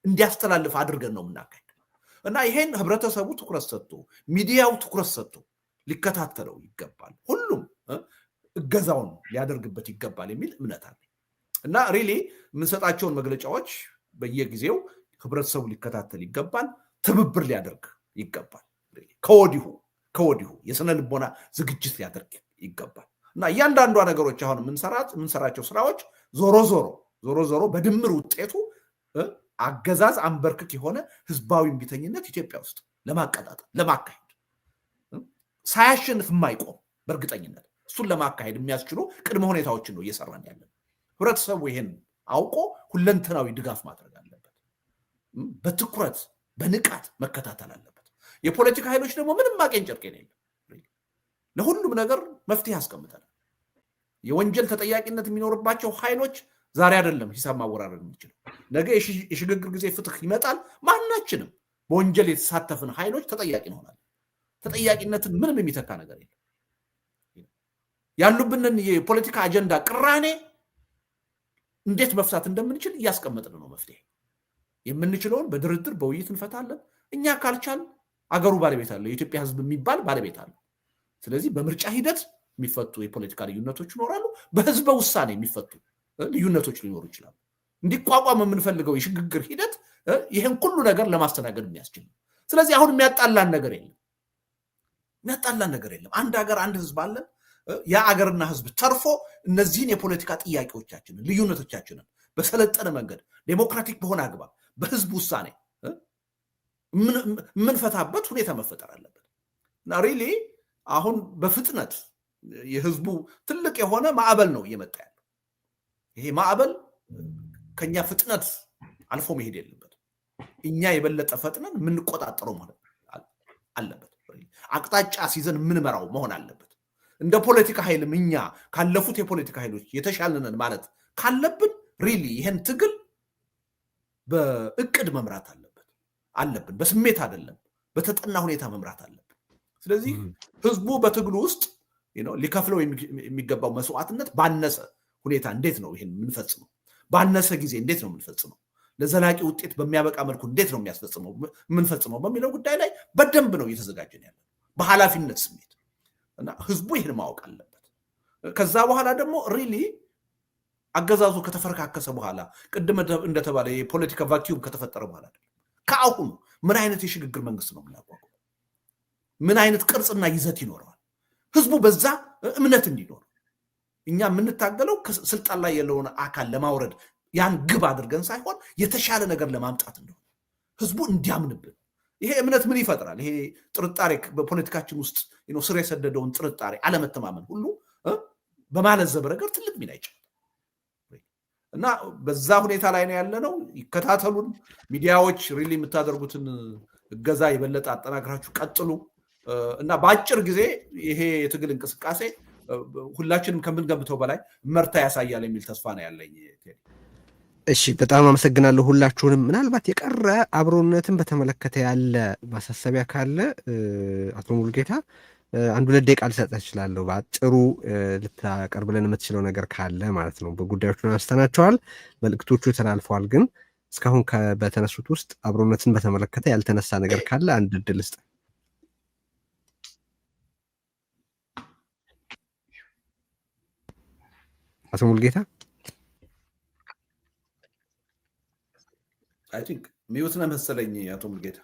Speaker 3: እንዲያስተላልፍ አድርገን ነው የምናካሄደው እና ይሄን ህብረተሰቡ ትኩረት ሰጥቶ ሚዲያው ትኩረት ሰጥቶ ሊከታተለው ይገባል። ሁሉም እገዛውን ሊያደርግበት ይገባል የሚል እምነት አለ እና ሪሊ የምንሰጣቸውን መግለጫዎች በየጊዜው ህብረተሰቡ ሊከታተል ይገባል። ትብብር ሊያደርግ ይገባል። ከወዲሁ የስነ ልቦና ዝግጅት ሊያደርግ ይገባል እና እያንዳንዷ ነገሮች አሁን የምንሰራቸው ስራዎች ዞሮ ዞሮ በድምር ውጤቱ አገዛዝ አንበርክክ የሆነ ህዝባዊ እምቢተኝነት ኢትዮጵያ ውስጥ ለማቀጣጠል ለማካሄድ ሳያሸንፍ የማይቆም በእርግጠኝነት እሱን ለማካሄድ የሚያስችሉ ቅድመ ሁኔታዎችን ነው እየሰራን ያለን። ህብረተሰቡ ይሄን አውቆ ሁለንተናዊ ድጋፍ ማድረግ አለበት። በትኩረት በንቃት መከታተል አለበት። የፖለቲካ ኃይሎች ደግሞ ምንም ማቄን ጨርቄን የለም። ለሁሉም ነገር መፍትሄ ያስቀምጠናል። የወንጀል ተጠያቂነት የሚኖርባቸው ኃይሎች ዛሬ አይደለም ሂሳብ ማወራረድ የሚችለው፣ ነገ የሽግግር ጊዜ ፍትህ ይመጣል። ማናችንም በወንጀል የተሳተፍን ኃይሎች ተጠያቂ እንሆናለን። ተጠያቂነትን ምንም የሚተካ ነገር የለም። ያሉብንን የፖለቲካ አጀንዳ ቅራኔ እንዴት መፍታት እንደምንችል እያስቀመጥን ነው። መፍትሄ የምንችለውን በድርድር በውይይት እንፈታለን። እኛ ካልቻል አገሩ ባለቤት አለው። የኢትዮጵያ ህዝብ የሚባል ባለቤት አለው። ስለዚህ በምርጫ ሂደት የሚፈቱ የፖለቲካ ልዩነቶች ይኖራሉ። በህዝበ ውሳኔ የሚፈቱ ልዩነቶች ሊኖሩ ይችላሉ። እንዲቋቋም የምንፈልገው የሽግግር ሂደት ይህን ሁሉ ነገር ለማስተናገድ የሚያስችል ነው። ስለዚህ አሁን የሚያጣላን ነገር የለም። አንድ ሀገር፣ አንድ ህዝብ አለን። ያ አገርና ህዝብ ተርፎ እነዚህን የፖለቲካ ጥያቄዎቻችንን ልዩነቶቻችንን በሰለጠነ መንገድ ዴሞክራቲክ በሆነ አግባብ በህዝብ ውሳኔ የምንፈታበት ሁኔታ መፈጠር አለበት እና ሪሊ አሁን በፍጥነት የህዝቡ ትልቅ የሆነ ማዕበል ነው እየመጣ ያለው። ይሄ ማዕበል ከኛ ፍጥነት አልፎ መሄድ የለበት። እኛ የበለጠ ፈጥነን የምንቆጣጠረው መሆን አለበት። አቅጣጫ ሲዘን የምንመራው መሆን አለበት። እንደ ፖለቲካ ኃይልም እኛ ካለፉት የፖለቲካ ኃይሎች የተሻልነን ማለት ካለብን ሪሊ ይሄን ትግል በእቅድ መምራት አለብን። በስሜት አይደለም፣ በተጠና ሁኔታ መምራት አለብን። ስለዚህ ህዝቡ በትግሉ ውስጥ ሊከፍለው የሚገባው መስዋዕትነት ባነሰ ሁኔታ እንዴት ነው ይሄን የምንፈጽመው? ባነሰ ጊዜ እንዴት ነው የምንፈጽመው? ለዘላቂ ውጤት በሚያበቃ መልኩ እንዴት ነው የምንፈጽመው በሚለው ጉዳይ ላይ በደንብ ነው እየተዘጋጀን ያለ በኃላፊነት ስሜት እና ህዝቡ ይህን ማወቅ አለበት። ከዛ በኋላ ደግሞ ሪሊ አገዛዙ ከተፈረካከሰ በኋላ ቅድም እንደተባለ የፖለቲካ ቫኪዩም ከተፈጠረ በኋላ ከአሁኑ ምን አይነት የሽግግር መንግስት ነው የምናቋቁመው? ምን አይነት ቅርጽና ይዘት ይኖረዋል? ህዝቡ በዛ እምነት እንዲኖር እኛ የምንታገለው ስልጣን ላይ ያለውን አካል ለማውረድ ያን ግብ አድርገን ሳይሆን የተሻለ ነገር ለማምጣት እንደሆነ ህዝቡ እንዲያምንብን። ይሄ እምነት ምን ይፈጥራል? ይሄ ጥርጣሬ በፖለቲካችን ውስጥ ስር የሰደደውን ጥርጣሬ፣ አለመተማመን ሁሉ በማለዘብ ረገድ ትልቅ ሚና ይጫወታል እና በዛ ሁኔታ ላይ ነው ያለነው። ይከታተሉን ሚዲያዎች፣ ሪሊ የምታደርጉትን እገዛ የበለጠ አጠናክራችሁ ቀጥሉ እና በአጭር ጊዜ ይሄ የትግል እንቅስቃሴ ሁላችንም ከምንገምተው በላይ መርታ ያሳያል የሚል ተስፋ ነው ያለኝ።
Speaker 2: እሺ፣ በጣም አመሰግናለሁ ሁላችሁንም። ምናልባት የቀረ አብሮነትን በተመለከተ ያለ ማሳሰቢያ ካለ አቶ ሙሉጌታ 1-2 ደቂቃ ልሰጥህ እችላለሁ። በአጭሩ ልታቀርብልን የምትችለው ነገር ካለ ማለት ነው። በጉዳዮቹን አንስተናቸዋል፣ መልእክቶቹ ተላልፈዋል። ግን እስካሁን በተነሱት ውስጥ አብሮነትን በተመለከተ ያልተነሳ ነገር ካለ አንድ እድል ስጥ። አቶ ሙሉጌታ
Speaker 3: አይ ቲንክ ሚውት ነው መሰለኝ። አቶ ሙሉጌታ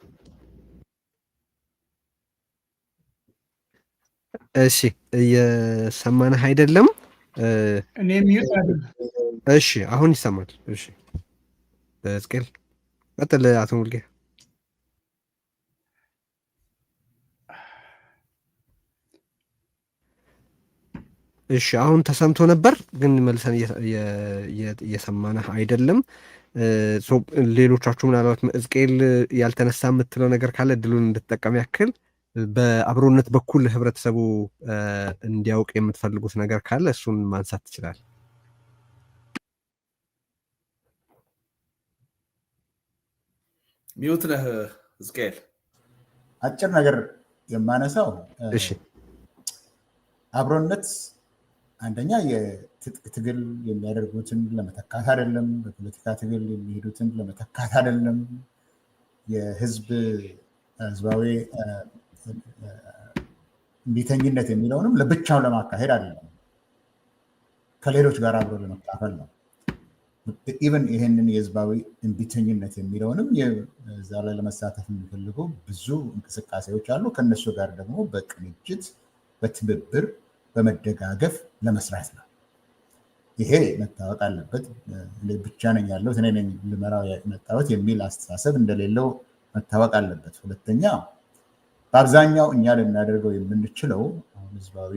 Speaker 2: እሺ፣ እየሰማንህ አይደለም?
Speaker 4: እኔ ሚውት አይደለም።
Speaker 2: እሺ፣ አሁን ይሰማል። እሺ፣ እስቄል ቀጥል አቶ ሙሉጌታ። እሺ፣ አሁን ተሰምቶ ነበር ግን መልሰን እየሰማንህ አይደለም። ሌሎቻችሁ ምናልባት እስቄል ያልተነሳ የምትለው ነገር ካለ እድሉን እንድትጠቀም ያክል በአብሮነት በኩል ህብረተሰቡ እንዲያውቅ የምትፈልጉት ነገር ካለ እሱን ማንሳት ትችላል።
Speaker 3: ሚውት ነህ እስቄል።
Speaker 1: አጭር ነገር የማነሳው
Speaker 2: እሺ፣
Speaker 1: አብሮነት አንደኛ የትጥቅ ትግል የሚያደርጉትን ለመተካት አይደለም። በፖለቲካ ትግል የሚሄዱትን ለመተካት አይደለም። ህዝባዊ እምቢተኝነት የሚለውንም ለብቻው ለማካሄድ አይደለም፣ ከሌሎች ጋር አብሮ ለመካፈል ነው። ኢቨን ይህንን የህዝባዊ እምቢተኝነት የሚለውንም እዛ ላይ ለመሳተፍ የሚፈልጉ ብዙ እንቅስቃሴዎች አሉ። ከነሱ ጋር ደግሞ በቅንጅት በትብብር በመደጋገፍ ለመስራት ነው። ይሄ መታወቅ አለበት። ብቻ ነኝ ያለሁት እኔ ነኝ ልመራው የመጣሁት የሚል አስተሳሰብ እንደሌለው መታወቅ አለበት። ሁለተኛ በአብዛኛው እኛ ልናደርገው የምንችለው ህዝባዊ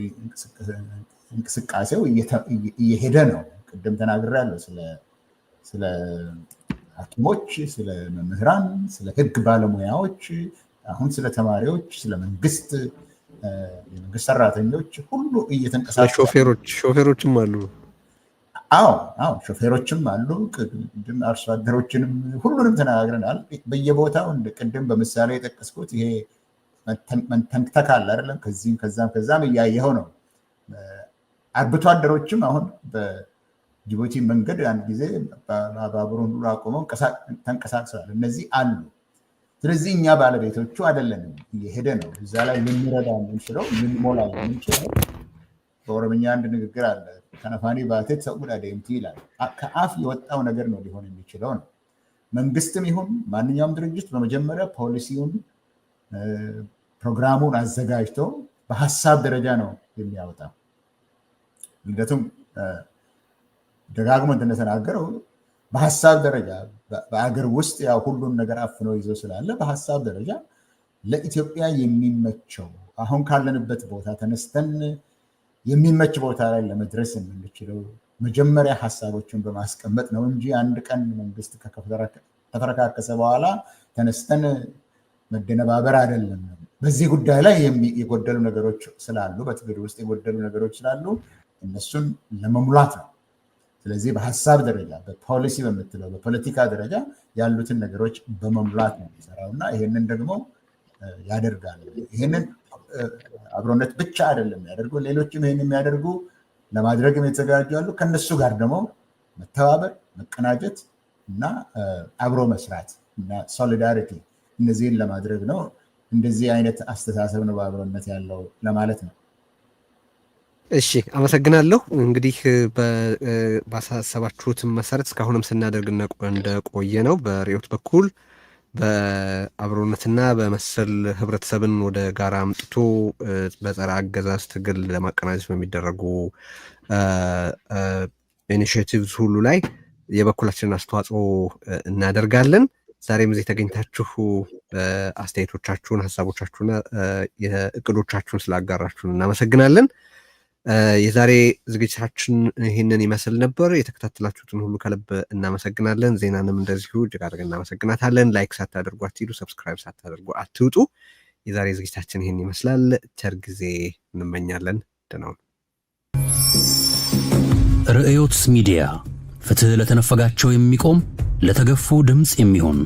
Speaker 1: እንቅስቃሴው እየሄደ ነው። ቅድም ተናግሬያለሁ ስለ ሐኪሞች፣ ስለ መምህራን፣ ስለ ህግ ባለሙያዎች፣ አሁን ስለ ተማሪዎች፣ ስለ የመንግስት ሰራተኞች ሁሉ እየተንቀሳቀሱ
Speaker 2: ሾፌሮችም አሉ።
Speaker 1: አዎ ሾፌሮችም አሉ። አርሶ አደሮችንም ሁሉንም ተነጋግረናል። በየቦታው ቅድም በምሳሌ የጠቀስኩት ይሄ መንተንክተክ አለ አይደለም? ከዚህም ከዛም እያየኸው ነው። አርብቶ አደሮችም አሁን በጅቡቲ መንገድ አንድ ጊዜ ባቡሩን ሁሉ አቁመው ተንቀሳቅሰዋል። እነዚህ አሉ። ስለዚህ እኛ ባለቤቶቹ አይደለንም፣ እየሄደ ነው። እዛ ላይ ልንረዳ የምንችለው ልንሞላ የምንችለው በኦሮምኛ አንድ ንግግር አለ፣ ከነፋኒ ባቴት ሰውድ አደምቲ ይላል። ከአፍ የወጣው ነገር ነው ሊሆን የሚችለው ነው። መንግስትም ይሁን ማንኛውም ድርጅት በመጀመሪያ ፖሊሲውን ፕሮግራሙን አዘጋጅቶ በሀሳብ ደረጃ ነው የሚያወጣው። ልደቱም ደጋግሞ እንደተናገረው በሀሳብ ደረጃ በአገር ውስጥ ያው ሁሉን ነገር አፍኖ ይዞ ስላለ በሀሳብ ደረጃ ለኢትዮጵያ የሚመቸው አሁን ካለንበት ቦታ ተነስተን የሚመች ቦታ ላይ ለመድረስ የምንችለው መጀመሪያ ሀሳቦችን በማስቀመጥ ነው እንጂ አንድ ቀን መንግስት ከተፈረካከሰ በኋላ ተነስተን መደነባበር አይደለም። በዚህ ጉዳይ ላይ የጎደሉ ነገሮች ስላሉ፣ በትግል ውስጥ የጎደሉ ነገሮች ስላሉ እነሱን ለመሙላት ነው። ስለዚህ በሀሳብ ደረጃ በፖሊሲ በምትለው በፖለቲካ ደረጃ ያሉትን ነገሮች በመሙላት ነው የሚሰራው እና ይህንን ደግሞ ያደርጋል። ይህንን አብሮነት ብቻ አይደለም የሚያደርጉ፣ ሌሎችም ይህን የሚያደርጉ ለማድረግም የተዘጋጁ አሉ። ከነሱ ጋር ደግሞ መተባበር፣ መቀናጀት እና አብሮ መስራት እና ሶሊዳሪቲ እነዚህን ለማድረግ ነው። እንደዚህ አይነት አስተሳሰብ ነው በአብሮነት ያለው ለማለት ነው።
Speaker 2: እሺ፣ አመሰግናለሁ። እንግዲህ ባሳሰባችሁትም መሰረት እስካሁንም ስናደርግ እንደቆየ ነው። በርዕዮት በኩል በአብሮነትና በመሰል ህብረተሰብን ወደ ጋራ አምጥቶ በጸረ አገዛዝ ትግል ለማቀናጀት በሚደረጉ ኢኒሺዬቲቭስ ሁሉ ላይ የበኩላችንን አስተዋጽኦ እናደርጋለን። ዛሬም እዚህ ተገኝታችሁ አስተያየቶቻችሁን፣ ሀሳቦቻችሁና የእቅዶቻችሁን ስላጋራችሁን እናመሰግናለን። የዛሬ ዝግጅታችን ይህንን ይመስል ነበር። የተከታተላችሁትን ሁሉ ከልብ እናመሰግናለን። ዜናንም እንደዚሁ እጅግ አድርገን እናመሰግናታለን። ላይክ ሳታደርጉ አትሂዱ፣ ሰብስክራይብ ሳታደርጉ አትውጡ። የዛሬ ዝግጅታችን ይህን ይመስላል። ቸር ጊዜ እንመኛለን። ደህና ሁኑ።
Speaker 5: ርዕዮት ሚዲያ ፍትህ ለተነፈጋቸው የሚቆም ለተገፉ ድምጽ የሚሆን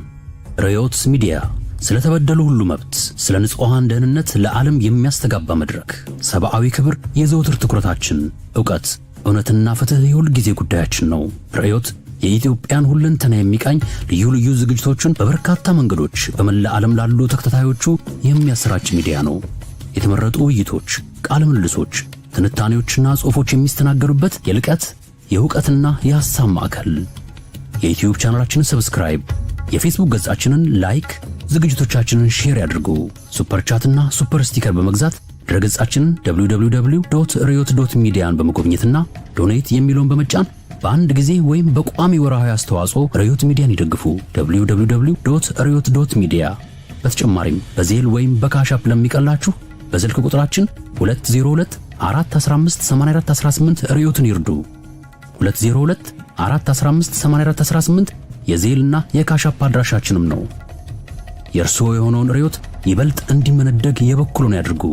Speaker 5: ርዕዮት ሚዲያ ስለተበደሉ ሁሉ መብት፣ ስለ ንጹሃን ደህንነት ለዓለም የሚያስተጋባ መድረክ። ሰብአዊ ክብር የዘውትር ትኩረታችን፣ ዕውቀት፣ እውነትና ፍትህ የሁል ጊዜ ጉዳያችን ነው። ርዕዮት የኢትዮጵያን ሁለንተና የሚቃኝ ልዩ ልዩ ዝግጅቶችን በበርካታ መንገዶች በመላ ዓለም ላሉ ተከታታዮቹ የሚያሰራጭ ሚዲያ ነው። የተመረጡ ውይይቶች፣ ቃለ ምልልሶች፣ ትንታኔዎችና ጽሑፎች የሚስተናገዱበት የልቀት የዕውቀትና የሐሳብ ማዕከል። የዩቲዩብ ቻናላችንን ሰብስክራይብ፣ የፌስቡክ ገጻችንን ላይክ፣ ዝግጅቶቻችንን ሼር ያድርጉ። ሱፐር ቻትና ሱፐር ስቲከር በመግዛት ድረገጻችንን www.ryot.median በመጎብኘትና ዶኔት የሚለውን በመጫን በአንድ ጊዜ ወይም በቋሚ ወርሃዊ አስተዋጽኦ ርዕዮት ሚዲያን ይደግፉ። www.ryot.media። በተጨማሪም በዜል ወይም በካሻፕ ለሚቀላችሁ በስልክ ቁጥራችን 202-415-8418 ርዕዮትን ይርዱ። 202-415-8418 የዜልና የካሻፕ አድራሻችንም ነው። የእርስዎ የሆነውን ርዕዮት ይበልጥ እንዲመነደግ የበኩሉን ያድርጉ።